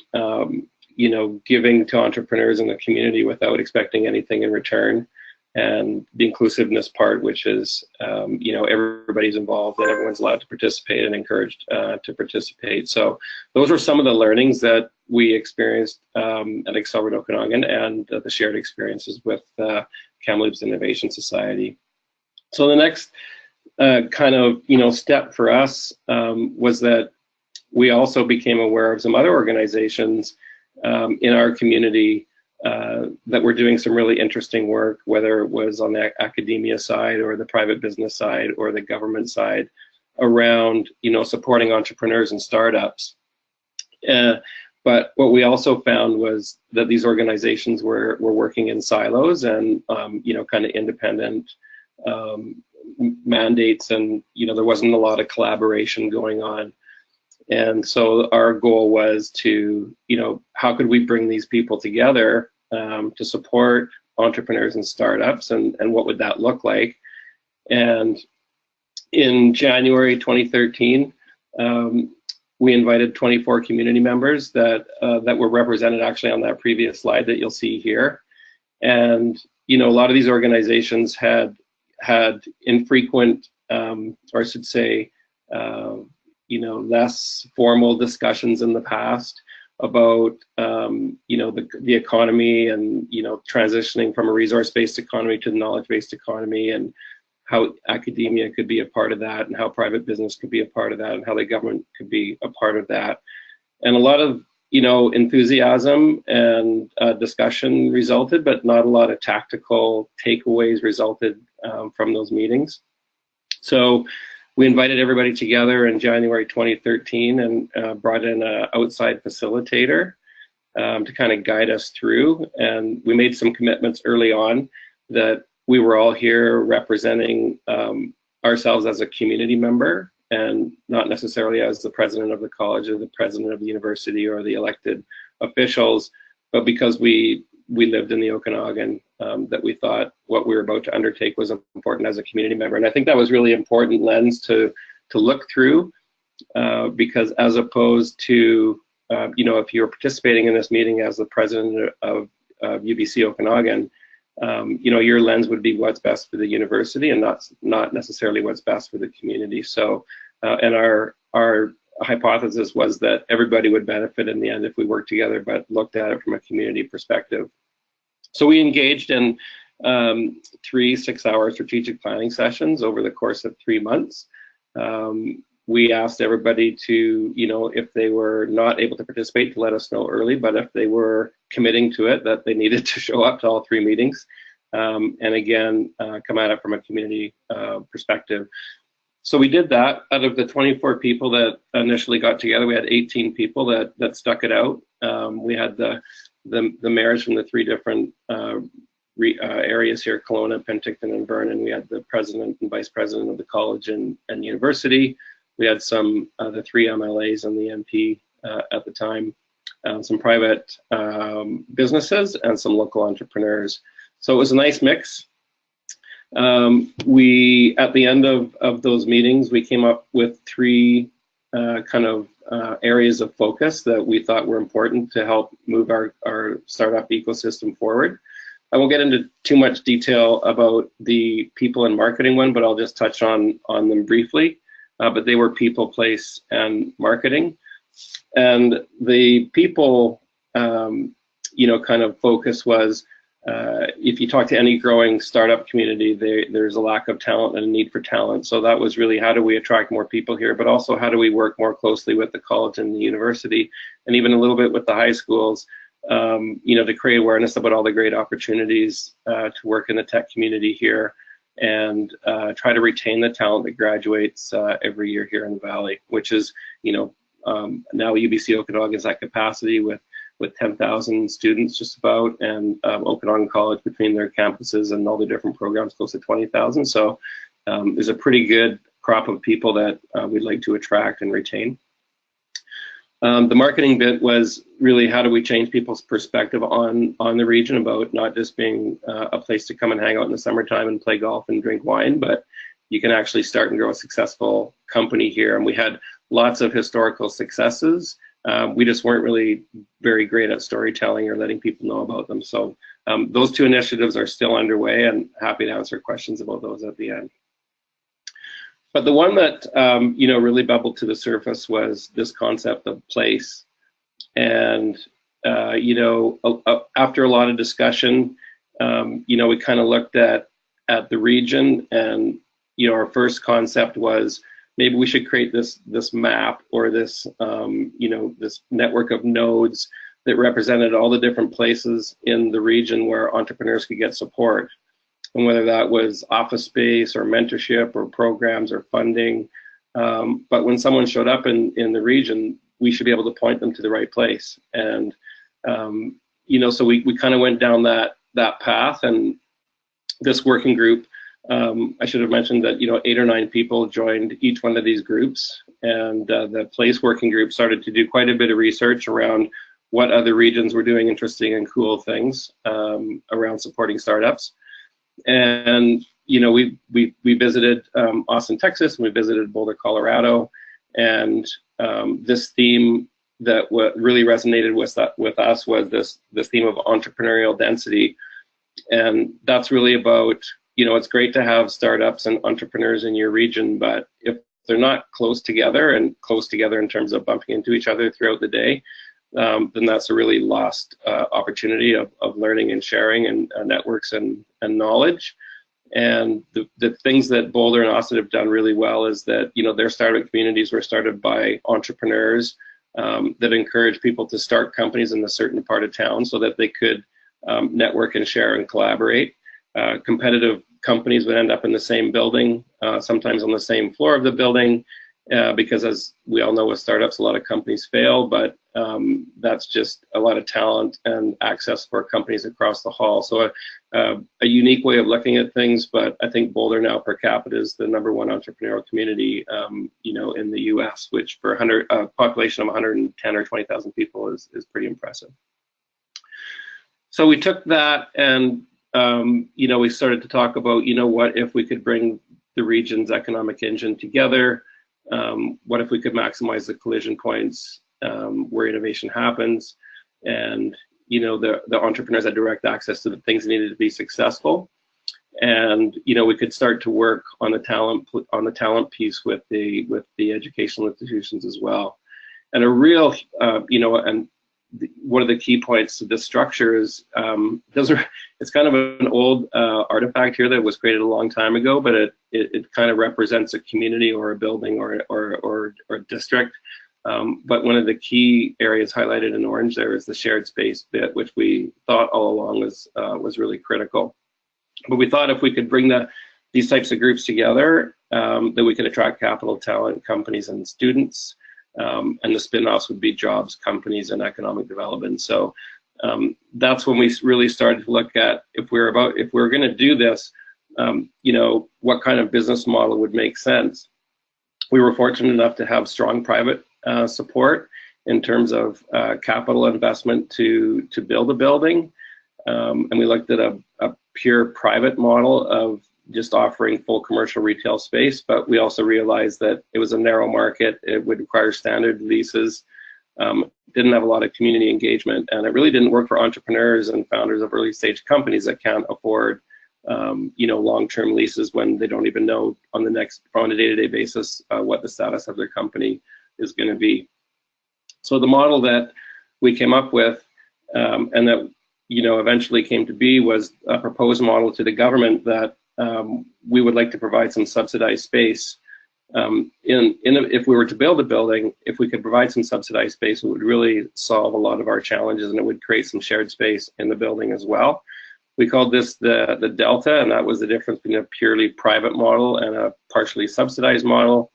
giving to entrepreneurs in the community without expecting anything in return. And the inclusiveness part, which is, everybody's involved and everyone's allowed to participate and encouraged to participate. So those were some of the learnings that we experienced at Accelerate Okanagan, and the shared experiences with Kamloops Innovation Society. So the next kind of, step for us was that we also became aware of some other organizations in our community that were doing some really interesting work, whether it was on the academia side or the private business side or the government side, around supporting entrepreneurs and startups. But what we also found was that these organizations were working in silos and kind of independent mandates, and there wasn't a lot of collaboration going on. And so our goal was to, how could we bring these people together to support entrepreneurs and startups, and what would that look like? And in January 2013, we invited 24 community members that were represented actually on that previous slide that you'll see here. And a lot of these organizations had infrequent, or I should say, less formal discussions in the past about the economy and transitioning from a resource-based economy to the knowledge-based economy, and how academia could be a part of that, and how private business could be a part of that, and how the government could be a part of that. And a lot of enthusiasm and discussion resulted, but not a lot of tactical takeaways resulted from those meetings. So we invited everybody together in January 2013 and brought in an outside facilitator to kind of guide us through. And we made some commitments early on that we were all here representing ourselves as a community member, and not necessarily as the president of the college or the president of the university or the elected officials, but because we lived in the Okanagan, that we thought what we were about to undertake was important as a community member. And I think that was really important lens to look through, because as opposed to, if you were participating in this meeting as the president of UBC Okanagan, your lens would be what's best for the university and not necessarily what's best for the community. So, and our hypothesis was that everybody would benefit in the end if we worked together, but looked at it from a community perspective. So we engaged in 3 6-hour strategic planning sessions over the course of 3 months. We asked everybody to, if they were not able to participate, to let us know early, but if they were committing to it, that they needed to show up to all 3 meetings. And again, come at it from a community perspective. So we did that. Out of the 24 people that initially got together, we had 18 people that stuck it out. We had the mayors from the 3 different areas here, Kelowna, Penticton, and Vernon. We had the president and vice president of the college and university. We had the 3 MLAs and the MP at the time, some private businesses, and some local entrepreneurs. So it was a nice mix. We, at the end of those meetings, we came up with 3 areas of focus that we thought were important to help move our startup ecosystem forward. I won't get into too much detail about the people and marketing one, but I'll just touch on them briefly. But they were people, place, and marketing. And the people, focus was, if you talk to any growing startup community, there's a lack of talent and a need for talent. So that was really, how do we attract more people here, but also how do we work more closely with the college and the university, and even a little bit with the high schools, to create awareness about all the great opportunities to work in the tech community here, and try to retain the talent that graduates every year here in the Valley, which is, now UBC Okanagan is at capacity with 10,000 students just about, and Okanagan College between their campuses and all the different programs close to 20,000. So there's a pretty good crop of people that we'd like to attract and retain. The marketing bit was really, how do we change people's perspective on the region, about not just being a place to come and hang out in the summertime and play golf and drink wine, but you can actually start and grow a successful company here. And we had lots of historical successes. We just weren't really very great at storytelling or letting people know about them. So those 2 initiatives are still underway, and happy to answer questions about those at the end. But the one that really bubbled to the surface was this concept of place. And after a lot of discussion, we kind of looked at the region, and our first concept was, maybe we should create this map, or this this network of nodes that represented all the different places in the region where entrepreneurs could get support. And whether that was office space or mentorship or programs or funding. But when someone showed up in the region, we should be able to point them to the right place. And, so we kind of went down that path. And this working group, I should have mentioned that, 8 or 9 people joined each one of these groups. And the place working group started to do quite a bit of research around what other regions were doing interesting and cool things around supporting startups. And we visited Austin, Texas, and we visited Boulder, Colorado, and this theme that really resonated with us was this theme of entrepreneurial density. And that's really about, it's great to have startups and entrepreneurs in your region, but if they're not close together in terms of bumping into each other throughout the day, then that's a really lost opportunity of learning and sharing and networks and knowledge. And the things that Boulder and Austin have done really well is that, you know, their startup communities were started by entrepreneurs that encourage people to start companies in a certain part of town so that they could network and share and collaborate. Competitive companies would end up in the same building, sometimes on the same floor of the building, because as we all know with startups, a lot of companies fail, but that's just a lot of talent and access for companies across the hall. So a unique way of looking at things, but I think Boulder now per capita is the #1 entrepreneurial community, you know, in the US, which for a population of 110 or 20,000 people is pretty impressive. So we took that and, you know, we started to talk about, you know, what if we could bring the region's economic engine together? What if we could maximize the collision points where innovation happens, and you know the entrepreneurs had direct access to the things they needed to be successful, and you know we could start to work on the talent piece with the educational institutions as well, and a real you know, and one of the key points to this structure is it's kind of an old artifact here that was created a long time ago, but it kind of represents a community or a building or a district. But one of the key areas highlighted in orange there is the shared space bit, which we thought all along was really critical. But we thought if we could bring these types of groups together, that we could attract capital, talent, companies, and students. And the spin-offs would be jobs, companies, and economic development. So that's when we really started to look at if we're going to do this, you know, what kind of business model would make sense. We were fortunate enough to have strong private support in terms of capital investment to build a building, and we looked at a pure private model of just offering full commercial retail space, but we also realized that it was a narrow market. It would require standard leases, didn't have a lot of community engagement, and it really didn't work for entrepreneurs and founders of early stage companies that can't afford you know, long-term leases when they don't even know on a day-to-day basis what the status of their company is going to be. So the model that we came up with and that, you know, eventually came to be was a proposed model to the government that we would like to provide some subsidized space. If we were to build a building, if we could provide some subsidized space, it would really solve a lot of our challenges, and it would create some shared space in the building as well. We called this the Delta, and that was the difference between a purely private model and a partially subsidized model.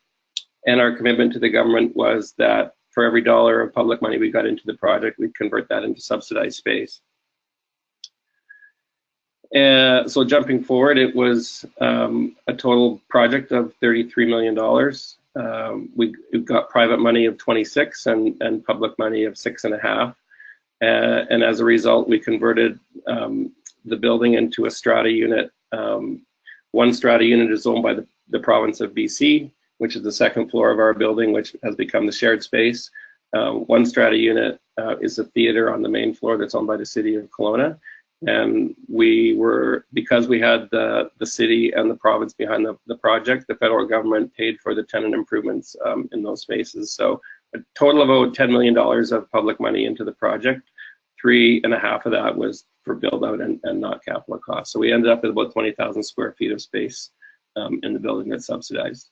And our commitment to the government was that for every $1 of public money we got into the project, we'd convert that into subsidized space. So jumping forward, it was a total project of $33 million. We got private money of 26 and public money of 6.5. And as a result, we converted the building into a strata unit. One strata unit is owned by the province of BC, which is the second floor of our building, which has become the shared space. One strata unit is a theater on the main floor that's owned by the city of Kelowna. And because we had the city and the province behind the project, the federal government paid for the tenant improvements in those spaces. So a total of about $10 million of public money into the project. 3.5 of that was for build out and not capital costs. So we ended up with about 20,000 square feet of space in the building that's subsidized.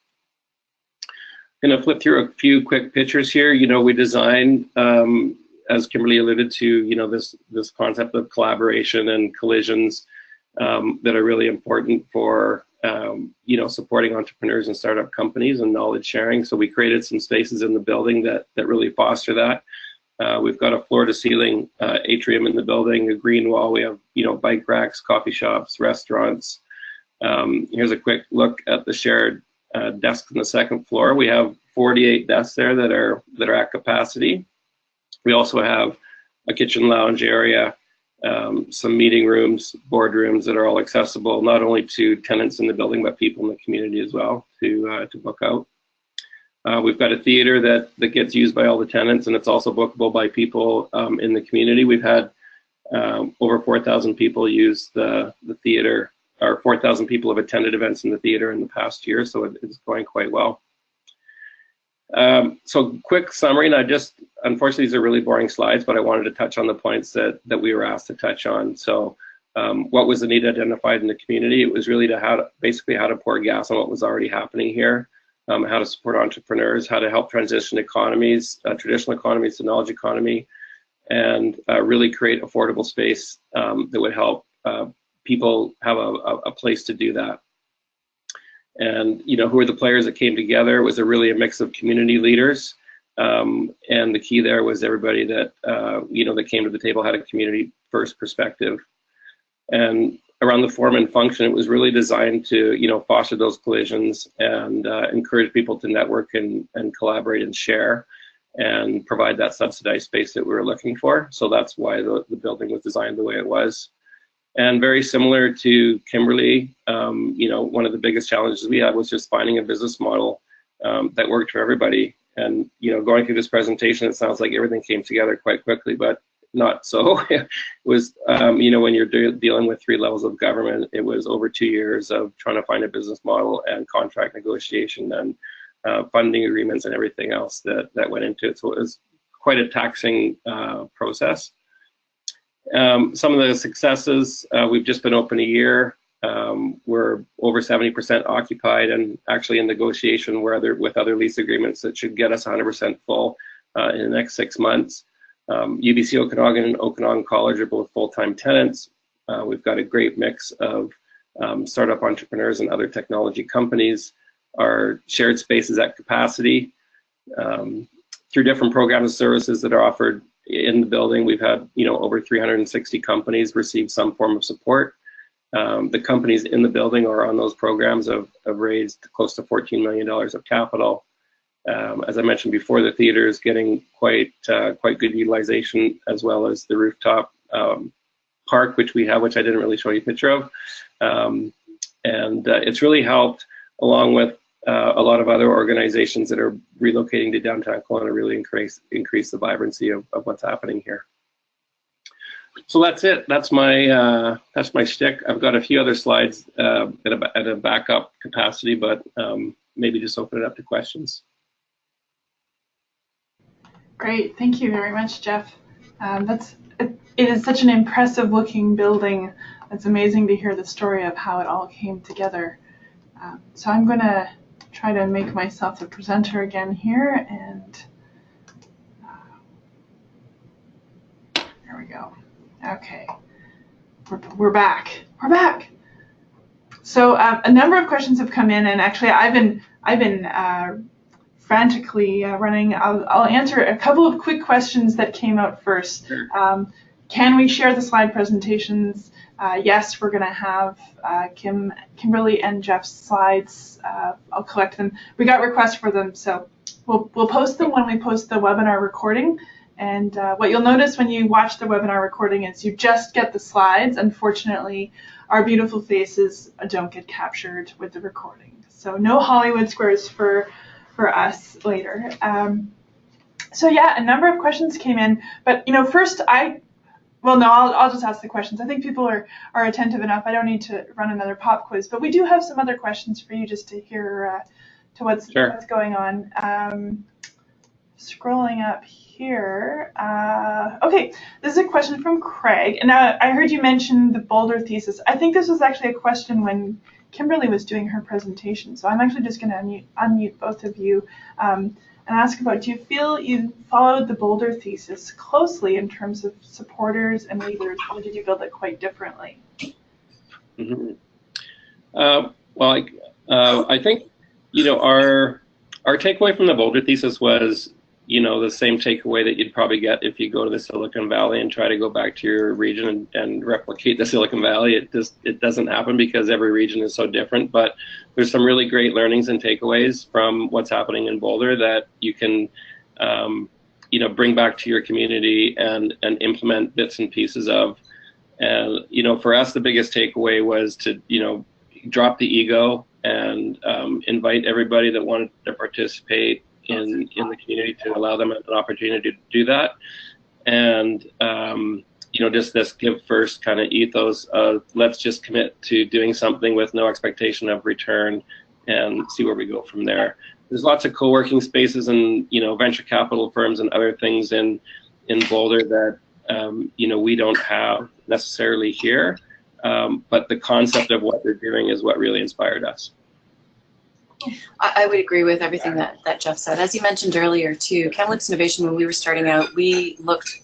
I'm going to flip through a few quick pictures here. You know, we designed, as Kimberly alluded to, you know, this concept of collaboration and collisions that are really important for, you know, supporting entrepreneurs and startup companies and knowledge sharing. So we created some spaces in the building that really foster that. We've got a floor-to-ceiling atrium in the building, a green wall. We have, you know, bike racks, coffee shops, restaurants. Here's a quick look at the shared desks on the second floor. We have 48 desks there that are at capacity. We also have a kitchen lounge area, some meeting rooms, boardrooms that are all accessible not only to tenants in the building but people in the community as well to book out. We've got a theater that gets used by all the tenants, and it's also bookable by people in the community. We've had over 4,000 people use the theater, or 4,000 people have attended events in the theater in the past year, so it's going quite well. So quick summary, and unfortunately these are really boring slides, but I wanted to touch on the points that we were asked to touch on. So what was the need identified in the community? It was really basically how to pour gas on what was already happening here, how to support entrepreneurs, how to help transition economies, traditional economies to knowledge economy, and really create affordable space that would help people have a place to do that. And who were the players that came together? It was really a mix of community leaders, and the key there was everybody that that came to the table had a community first perspective. And around the form and function, it was really designed to foster those collisions and encourage people to network and collaborate and share and provide that subsidized space that we were looking for. So that's why the building was designed the way it was. And very similar to Kimberly, one of the biggest challenges we had was just finding a business model that worked for everybody. And going through this presentation, it sounds like everything came together quite quickly, but not so. It was, when you're dealing with 3 levels of government, it was over 2 years of trying to find a business model and contract negotiation and funding agreements and everything else that went into it. So it was quite a taxing process. Some of the successes, we've just been open a year. We're over 70% occupied and actually in negotiation with other lease agreements that should get us 100% full in the next 6 months. UBC Okanagan and Okanagan College are both full-time tenants. We've got a great mix of startup entrepreneurs and other technology companies. Our shared space is at capacity. Through different programs and services that are offered in the building, we've had over 360 companies receive some form of support. The companies in the building or on those programs have raised close to $14 million of capital. As I mentioned before, the theater is getting quite good utilization, as well as the rooftop park, which we have, which I didn't really show you a picture of. And it's really helped, along with a lot of other organizations that are relocating to downtown Kelowna, really increase the vibrancy of what's happening here. So that's it. That's my shtick. I've got a few other slides at a backup capacity, but maybe just open it up to questions. Great, thank you very much, Jeff. It is such an impressive looking building. It's amazing to hear the story of how it all came together. So I'm going to try to make myself a presenter again here, and there we go. Okay, we're back. We're back. So a number of questions have come in, and actually I've been frantically running. I'll answer a couple of quick questions that came out first. Sure. Can we share the slide presentations? Yes, we're going to have Kimberly and Jeff's slides. I'll collect them. We got requests for them, so we'll post them when we post the webinar recording. And what you'll notice when you watch the webinar recording is you just get the slides. Unfortunately, our beautiful faces don't get captured with the recording. So no Hollywood squares for us later. So yeah, a number of questions came in, but first I'll just ask the questions. I think people are attentive enough. I don't need to run another pop quiz, but we do have some other questions for you just to hear to what's going on. Scrolling up here. Okay, this is a question from Craig. And I heard you mention the Boulder thesis. I think this was actually a question when Kimberly was doing her presentation. So I'm actually just going to unmute both of you and ask about, do you feel you followed the Boulder thesis closely in terms of supporters and leaders, or did you build it quite differently? Mm-hmm. I think, our takeaway from the Boulder thesis was, the same takeaway that you'd probably get if you go to the Silicon Valley and try to go back to your region and replicate the Silicon Valley. It doesn't happen because every region is so different, but there's some really great learnings and takeaways from what's happening in Boulder that you can, bring back to your community and implement bits and pieces of. And, for us, the biggest takeaway was to, drop the ego and invite everybody that wanted to participate in the community, to allow them an opportunity to do that. And, just this give first kind of ethos of let's just commit to doing something with no expectation of return and see where we go from there. there's lots of co-working spaces and venture capital firms and other things in Boulder that we don't have necessarily here, but the concept of what they're doing is what really inspired us. I would agree with everything that Jeff said. As you mentioned earlier too, Kamloops Innovation, when we were starting out, we looked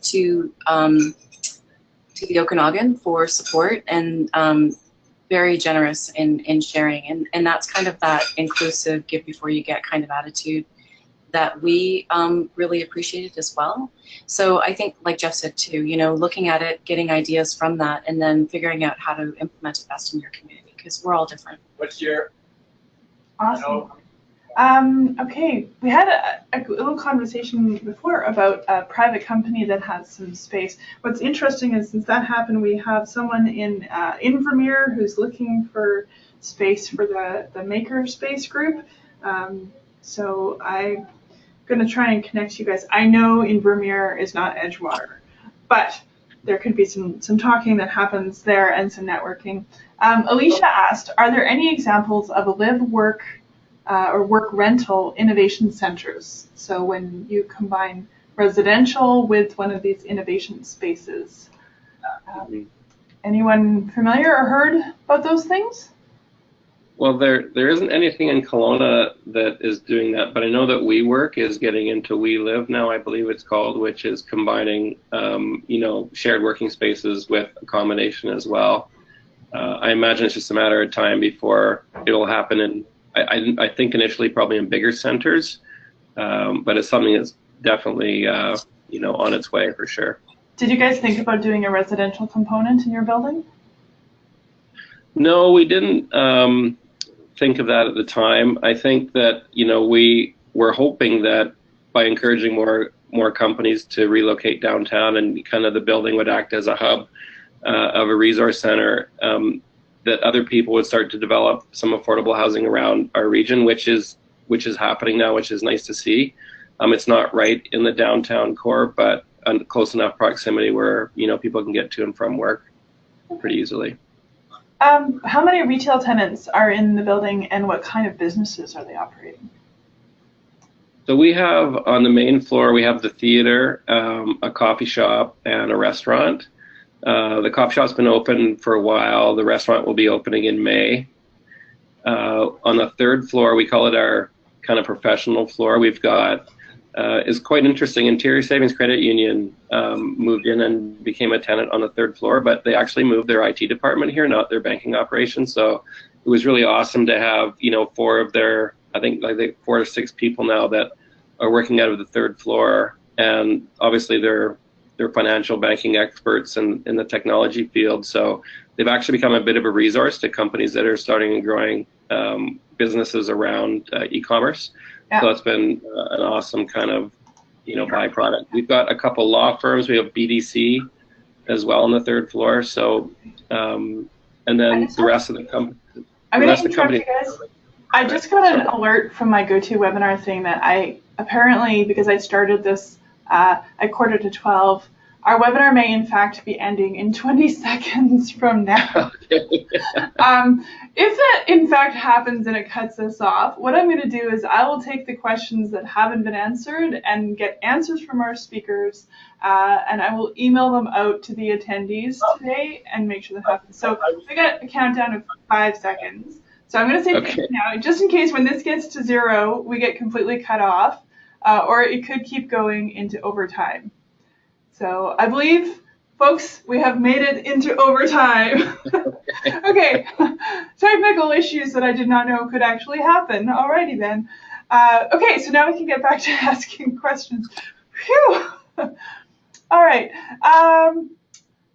to the Okanagan for support, and very generous in sharing, and that's kind of that inclusive, give before you get kind of attitude that we really appreciated as well. So I think, like Jeff said too, looking at it, getting ideas from that, and then figuring out how to implement it best in your community, because we're all different. What's your Awesome. Okay, we had a little conversation before about a private company that has some space. What's interesting is, since that happened, we have someone in Vermeer who's looking for space for the makerspace group. So I'm going to try and connect you guys. I know Vermeer is not Edgewater, but there could be some talking that happens there and some networking. Alicia asked, are there any examples of a live, work, or work rental innovation centers? So when you combine residential with one of these innovation spaces. Anyone familiar or heard about those things? Well, there isn't anything in Kelowna that is doing that, but I know that WeWork is getting into We Live now, I believe it's called, which is combining, shared working spaces with accommodation as well. I imagine it's just a matter of time before it'll happen in, I think initially probably in bigger centers, but it's something that's definitely, on its way for sure. Did you guys think about doing a residential component in your building? No, we didn't think of that at the time. I think that, we were hoping that by encouraging more companies to relocate downtown, and kind of the building would act as a hub of a resource center, that other people would start to develop some affordable housing around our region, which is happening now, which is nice to see. It's not right in the downtown core, but close enough proximity where people can get to and from work pretty easily. How many retail tenants are in the building, and what kind of businesses are they operating? So we have, on the main floor, we have the theater, a coffee shop, and a restaurant. The coffee shop's been open for a while. The restaurant will be opening in May. On the third floor, we call it our kind of professional floor. We've got, is quite interesting, Interior Savings Credit Union moved in and became a tenant on the third floor, but they actually moved their IT department here, not their banking operation. So it was really awesome to have, four of their, I think like 4 to 6 people now that are working out of the third floor. And obviously they're financial banking experts in the technology field. So they've actually become a bit of a resource to companies that are starting and growing businesses around e-commerce. Yeah. So it's been an awesome kind of, byproduct. We've got a couple law firms. We have BDC as well on the third floor. So, and then the rest of the company. I'm going to interrupt you guys. I just got an alert from my GoToWebinar thing that I apparently, because I started this at 11:45, our webinar may in fact be ending in 20 seconds from now. If that in fact happens and it cuts us off, what I'm going to do is I will take the questions that haven't been answered and get answers from our speakers, and I will email them out to the attendees today and make sure that happens. So we got a countdown of 5 seconds. So I'm going to say now, just in case when this gets to 0, we get completely cut off, or it could keep going into overtime. So I believe, folks, we have made it into overtime. Okay, technical issues that I did not know could actually happen. Alrighty then. Okay, so now we can get back to asking questions. Phew. All right.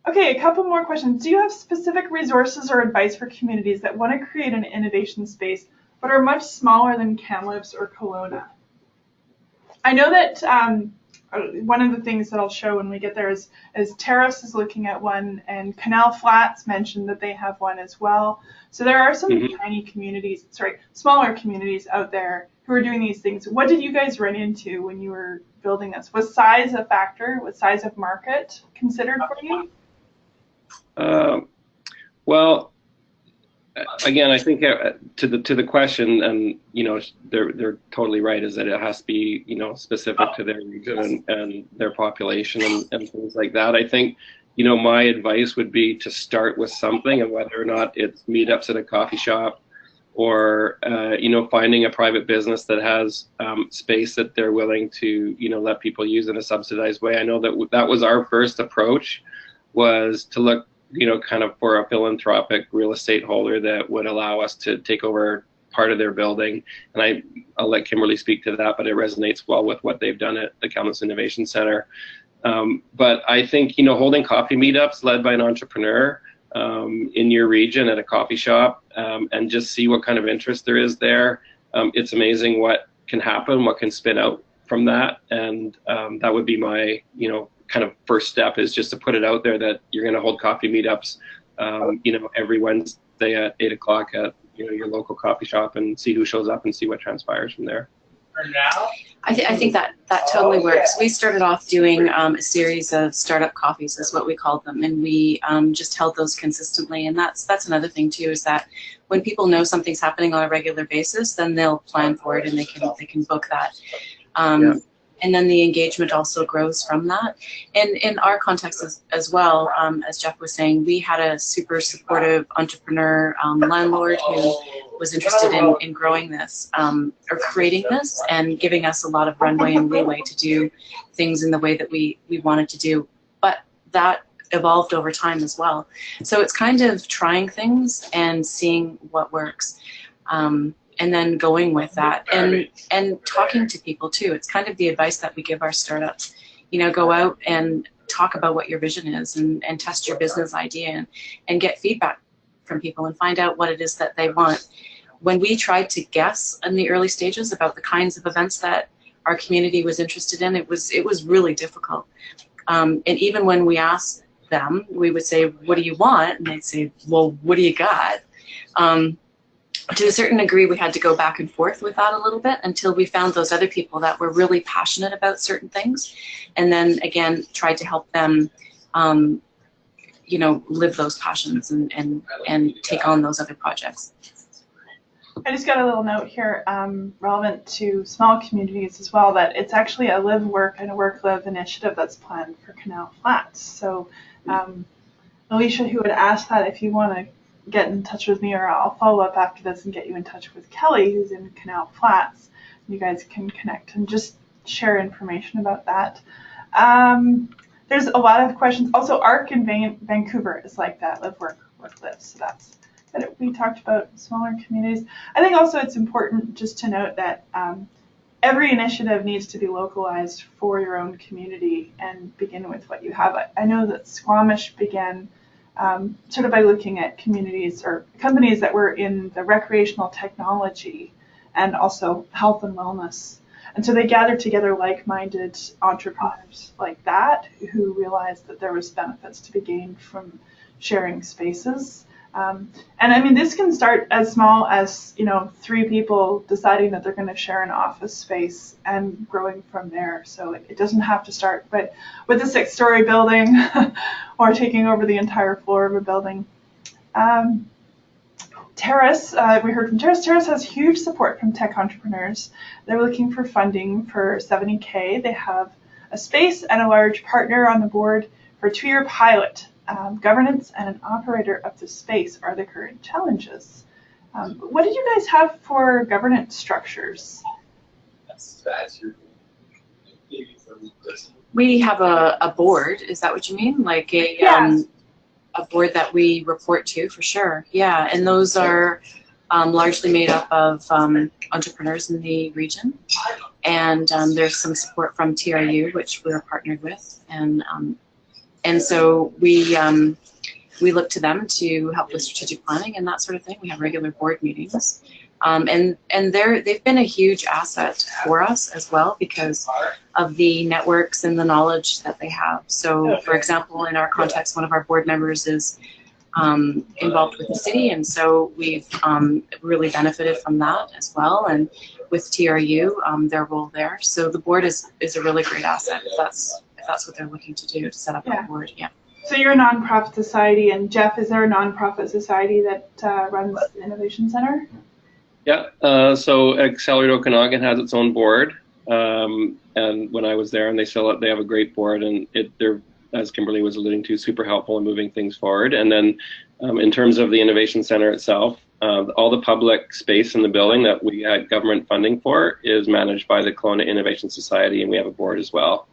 Okay, a couple more questions. Do you have specific resources or advice for communities that want to create an innovation space but are much smaller than Kamloops or Kelowna? I know that one of the things that I'll show when we get there is Terrace is looking at one, and Canal Flats mentioned that they have one as well. So there are some tiny communities, smaller communities out there who are doing these things. What did you guys run into when you were building this? Was size a factor? Was size of market considered for you? Well, again, I think to the question, and they're totally right, is that it has to be specific to their region and their population and things like that. I think my advice would be to start with something, and whether or not it's meetups at a coffee shop, or finding a private business that has space that they're willing to let people use in a subsidized way. I know that was our first approach, was to look kind of for a philanthropic real estate holder that would allow us to take over part of their building. And I'll let Kimberly speak to that, but it resonates well with what they've done at the Kamloops Innovation Center. But I think holding coffee meetups led by an entrepreneur in your region at a coffee shop, and just see what kind of interest there is there. It's amazing what can happen, what can spin out from that. And that would be my kind of first step, is just to put it out there that you're going to hold coffee meetups every Wednesday at 8 o'clock at your local coffee shop, and see who shows up and see what transpires from there. I think that totally works. We started off doing a series of startup coffees, is what we called them, and we just held those consistently. And that's another thing too, is that when people know something's happening on a regular basis, then they'll plan for it and they can book that. And then the engagement also grows from that. And in our context as well, as Jeff was saying, we had a super supportive entrepreneur landlord who was interested in growing this, or creating this, and giving us a lot of runway and leeway to do things in the way that we wanted to do. But that evolved over time as well. So it's kind of trying things and seeing what works. And then going with that, and talking to people too. It's kind of the advice that we give our startups. Go out and talk about what your vision is, and test your business idea, and get feedback from people and find out what it is that they want. When we tried to guess in the early stages about the kinds of events that our community was interested in, it was really difficult. And even when we asked them, we would say, "What do you want?" And they'd say, "Well, what do you got?" To a certain degree, we had to go back and forth with that a little bit until we found those other people that were really passionate about certain things, and then again tried to help them, live those passions and take on those other projects. I just got a little note here relevant to small communities as well, that it's actually a live work and a work live initiative that's planned for Canal Flats. So Alicia, who had asked that, if you want to get in touch with me, or I'll follow up after this and get you in touch with Kelly, who's in Canal Flats. You guys can connect and just share information about that. There's a lot of questions. Also, ARC in Vancouver is like that, live, work, work, live. So that's good. We talked about smaller communities. I think also it's important just to note that every initiative needs to be localized for your own community and begin with what you have. I know that Squamish began sort of by looking at communities or companies that were in the recreational technology and also health and wellness. And so they gathered together like-minded entrepreneurs like that, who realized that there was benefits to be gained from sharing spaces. And I mean, this can start as small as 3 people deciding that they're going to share an office space and growing from there. So it doesn't have to start but with a 6-story building or taking over the entire floor of a building. Terrace, we heard from Terrace. Terrace has huge support from tech entrepreneurs. They're looking for funding for $70K. They have a space and a large partner on the board for a 2-year pilot. Governance and an operator of the space are the current challenges. What did you guys have for governance structures? We have a board. Is that what you mean? Like a board that we report to, for sure. Yeah, and those are largely made up of entrepreneurs in the region. And there's some support from TRU, which we're partnered with. And so we look to them to help with strategic planning and that sort of thing. We have regular board meetings. And they've been a huge asset for us as well because of the networks and the knowledge that they have. So, for example, in our context, one of our board members is involved with the city, and so we've really benefited from that as well. And with TRU, their role there. So the board is a really great asset if that's what they're looking to do, to set up a board. Yeah. So you're a nonprofit society, and Jeff, is there a nonprofit society that runs the Innovation Center? Yeah, so Accelerator Okanagan has its own board, and when I was there, and they have a great board, and they're, as Kimberly was alluding to, super helpful in moving things forward. And then in terms of the Innovation Center itself, all the public space in the building that we had government funding for is managed by the Kelowna Innovation Society, and we have a board as well.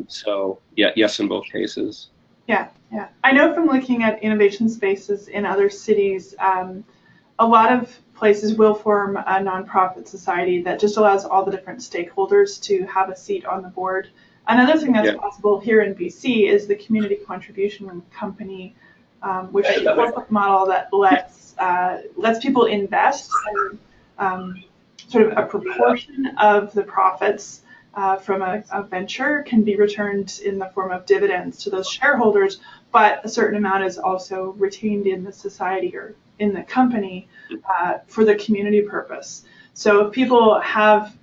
So yeah, yes, in both cases. Yeah, yeah. I know from looking at innovation spaces in other cities, a lot of places will form a nonprofit society that just allows all the different stakeholders to have a seat on the board. Another thing that's possible here in BC is the community contribution company, which is a corporate model that lets people invest in sort of a proportion of the profits from a venture can be returned in the form of dividends to those shareholders, but a certain amount is also retained in the society or in the company for the community purpose. So if people have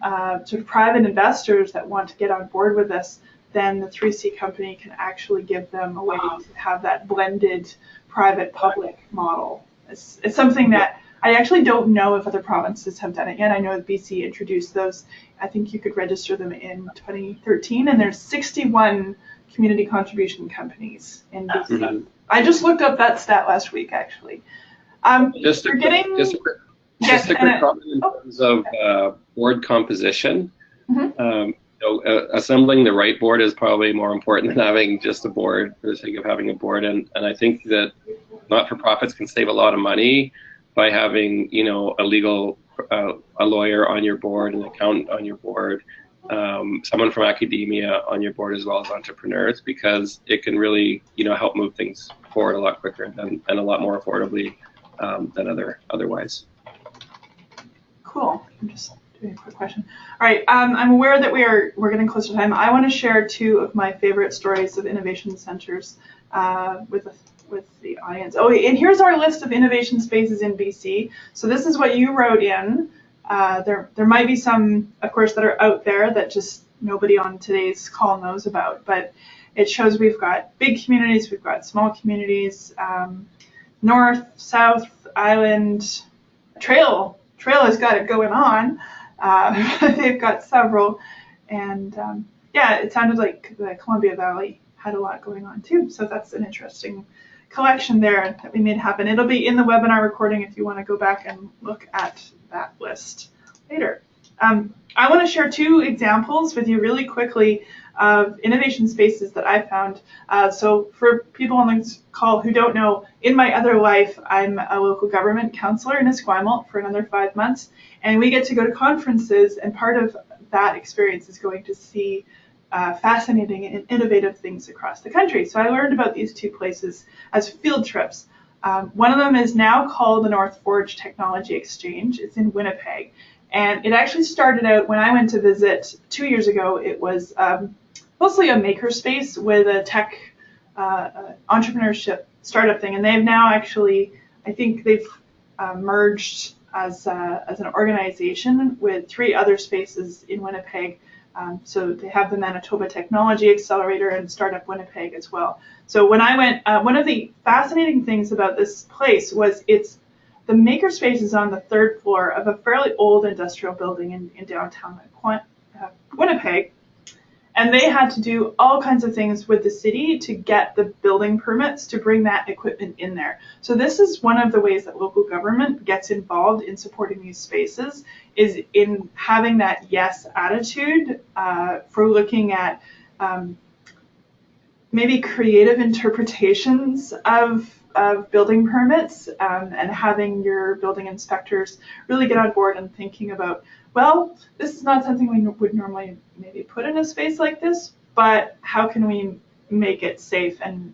sort of private investors that want to get on board with this, then the 3C company can actually give them a way to have that blended private-public model. It's something that I actually don't know if other provinces have done it yet. I know that BC introduced those. I think you could register them in 2013, and there's 61 community contribution companies in BC. Mm-hmm. I just looked up that stat last week, actually. Just a quick comment in terms of board composition. Mm-hmm. Assembling the right board is probably more important than having just a board for the sake of having a board. And I think that not-for-profits can save a lot of money by having, a legal, a lawyer on your board, an accountant on your board, someone from academia on your board, as well as entrepreneurs, because it can really, help move things forward a lot quicker and a lot more affordably than otherwise. Cool. I'm just doing a quick question. All right. I'm aware that we're getting close to time. I want to share two of my favorite stories of innovation centers with the audience. Oh, and here's our list of innovation spaces in BC. So this is what you wrote in. There might be some, of course, that are out there that just nobody on today's call knows about, but it shows we've got big communities, we've got small communities, north, south, island, trail has got it going on. They've got several, and it sounded like the Columbia Valley had a lot going on too. So that's an interesting collection there that we made happen. It'll be in the webinar recording if you want to go back and look at that list later. I want to share two examples with you really quickly of innovation spaces that I found. So for people on this call who don't know, in my other life, I'm a local government counselor in Esquimalt for another 5 months, and we get to go to conferences, and part of that experience is going to see fascinating and innovative things across the country. So I learned about these two places as field trips. One of them is now called the North Forge Technology Exchange. It's in Winnipeg. And it actually started out when I went to visit 2 years ago. It was mostly a makerspace with a tech entrepreneurship startup thing. And they've now actually, I think they've merged as an organization with 3 other spaces in Winnipeg. So they have the Manitoba Technology Accelerator and Startup Winnipeg as well. So when I went, one of the fascinating things about this place was the makerspace is on the 3rd floor of a fairly old industrial building in downtown Winnipeg. And they had to do all kinds of things with the city to get the building permits to bring that equipment in there. So this is one of the ways that local government gets involved in supporting these spaces, is in having that yes attitude for looking at maybe creative interpretations of building permits, and having your building inspectors really get on board and thinking about, well, this is not something we would normally maybe put in a space like this, but how can we make it safe and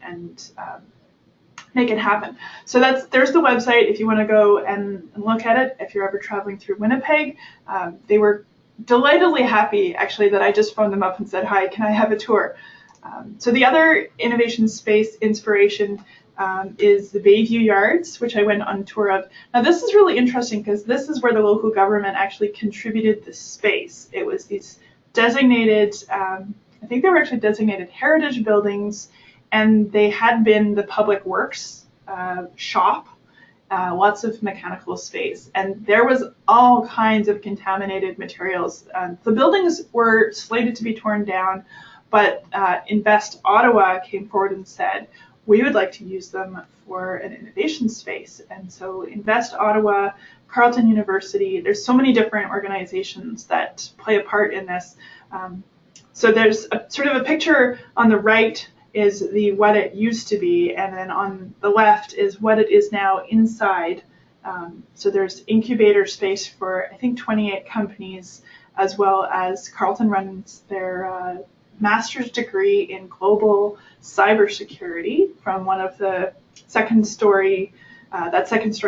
make it happen? So there's the website if you want to go and look at it. If you're ever traveling through Winnipeg, they were delightedly happy actually that I just phoned them up and said, hi, can I have a tour? So the other innovation space inspiration is the Bayview Yards, which I went on tour of. Now this is really interesting because this is where the local government actually contributed the space. It was these designated, I think they were actually designated heritage buildings, and they had been the public works shop, lots of mechanical space, and there was all kinds of contaminated materials. The buildings were slated to be torn down, but Invest Ottawa came forward and said, we would like to use them for an innovation space. And so Invest Ottawa, Carleton University, there's so many different organizations that play a part in this. So there's sort of a picture on the right is the what it used to be, and then on the left is what it is now inside. So there's incubator space for, I think, 28 companies, as well as Carleton runs their master's degree in global cybersecurity from one of the second story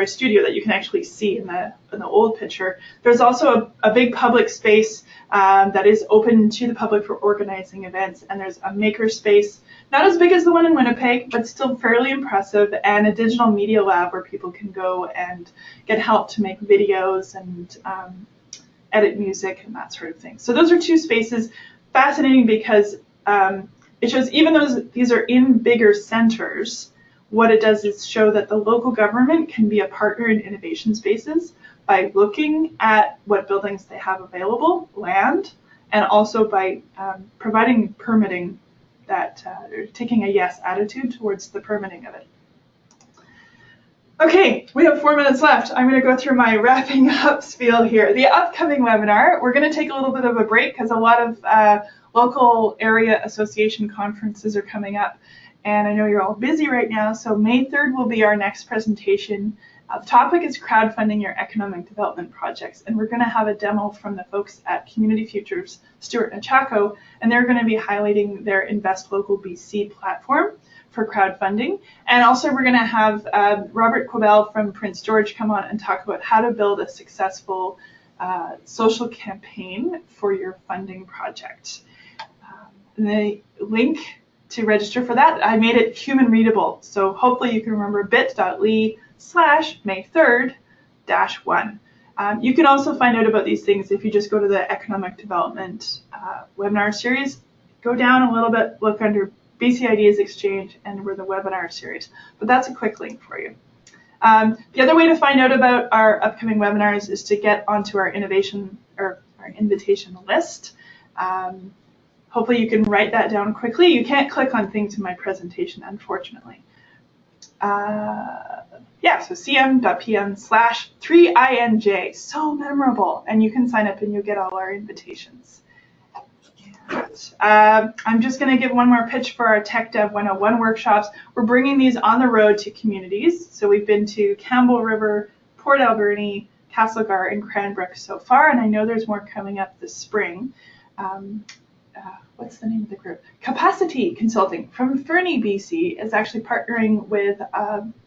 studio that you can actually see in the old picture. There's also a big public space that is open to the public for organizing events, and there's a makerspace, not as big as the one in Winnipeg, but still fairly impressive, and a digital media lab where people can go and get help to make videos and edit music and that sort of thing. So those are two spaces. Fascinating because it shows, even though these are in bigger centers, what it does is show that the local government can be a partner in innovation spaces by looking at what buildings they have available, land, and also by providing permitting that, or taking a yes attitude towards the permitting of it. Okay, we have 4 minutes left. I'm going to go through my wrapping up spiel here. The upcoming webinar, we're going to take a little bit of a break because a lot of local area association conferences are coming up, and I know you're all busy right now, so May 3rd will be our next presentation. The topic is crowdfunding your economic development projects, and we're going to have a demo from the folks at Community Futures, Stuart and Chaco, and they're going to be highlighting their Invest Local BC platform for crowdfunding. And also we're going to have Robert Quibell from Prince George come on and talk about how to build a successful social campaign for your funding project. The link to register for that, I made it human readable, so hopefully you can remember bit.ly/May3rd-1. You can also find out about these things if you just go to the Economic Development webinar series. Go down a little bit, look under BC Ideas Exchange, and we're the webinar series. But that's a quick link for you. The other way to find out about our upcoming webinars is to get onto our innovation or our invitation list. Hopefully you can write that down quickly. You can't click on things in my presentation, unfortunately. Yeah, so cm.pm/3inj, so memorable, and you can sign up and you'll get all our invitations. I'm just going to give one more pitch for our Tech Dev 101 workshops. We're bringing these on the road to communities. So we've been to Campbell River, Port Alberni, Castlegar, and Cranbrook so far, and I know there's more coming up this spring. What's the name of the group? Capacity Consulting from Fernie, BC is actually partnering with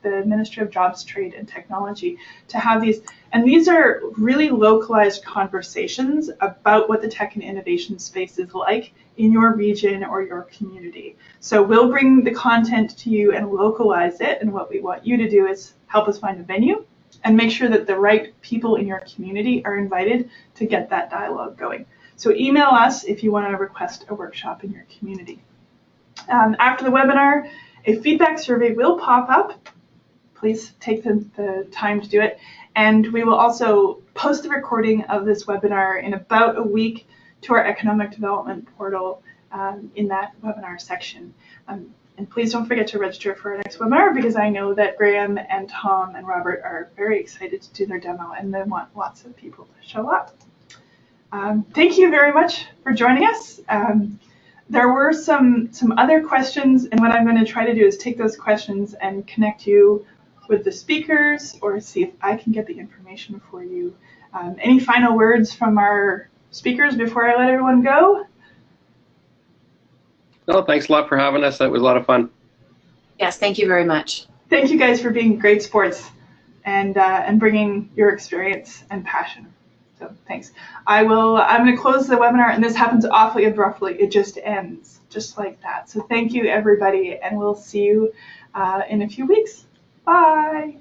the Ministry of Jobs, Trade and Technology to have these. And these are really localized conversations about what the tech and innovation space is like in your region or your community. So we'll bring the content to you and localize it. And what we want you to do is help us find a venue and make sure that the right people in your community are invited to get that dialogue going. So email us if you want to request a workshop in your community. After the webinar, a feedback survey will pop up. Please take the time to do it. And we will also post the recording of this webinar in about a week to our economic development portal in that webinar section. And please don't forget to register for our next webinar, because I know that Graham and Tom and Robert are very excited to do their demo and they want lots of people to show up. Thank you very much for joining us. There were some other questions, and what I'm going to try to do is take those questions and connect you with the speakers or see if I can get the information for you. Any final words from our speakers before I let everyone go? No, thanks a lot for having us. That was a lot of fun. Yes, thank you very much. Thank you guys for being great sports and bringing your experience and passion. So thanks. I'm going to close the webinar, and this happens awfully abruptly. It just ends just like that. So thank you, everybody, and we'll see you in a few weeks. Bye.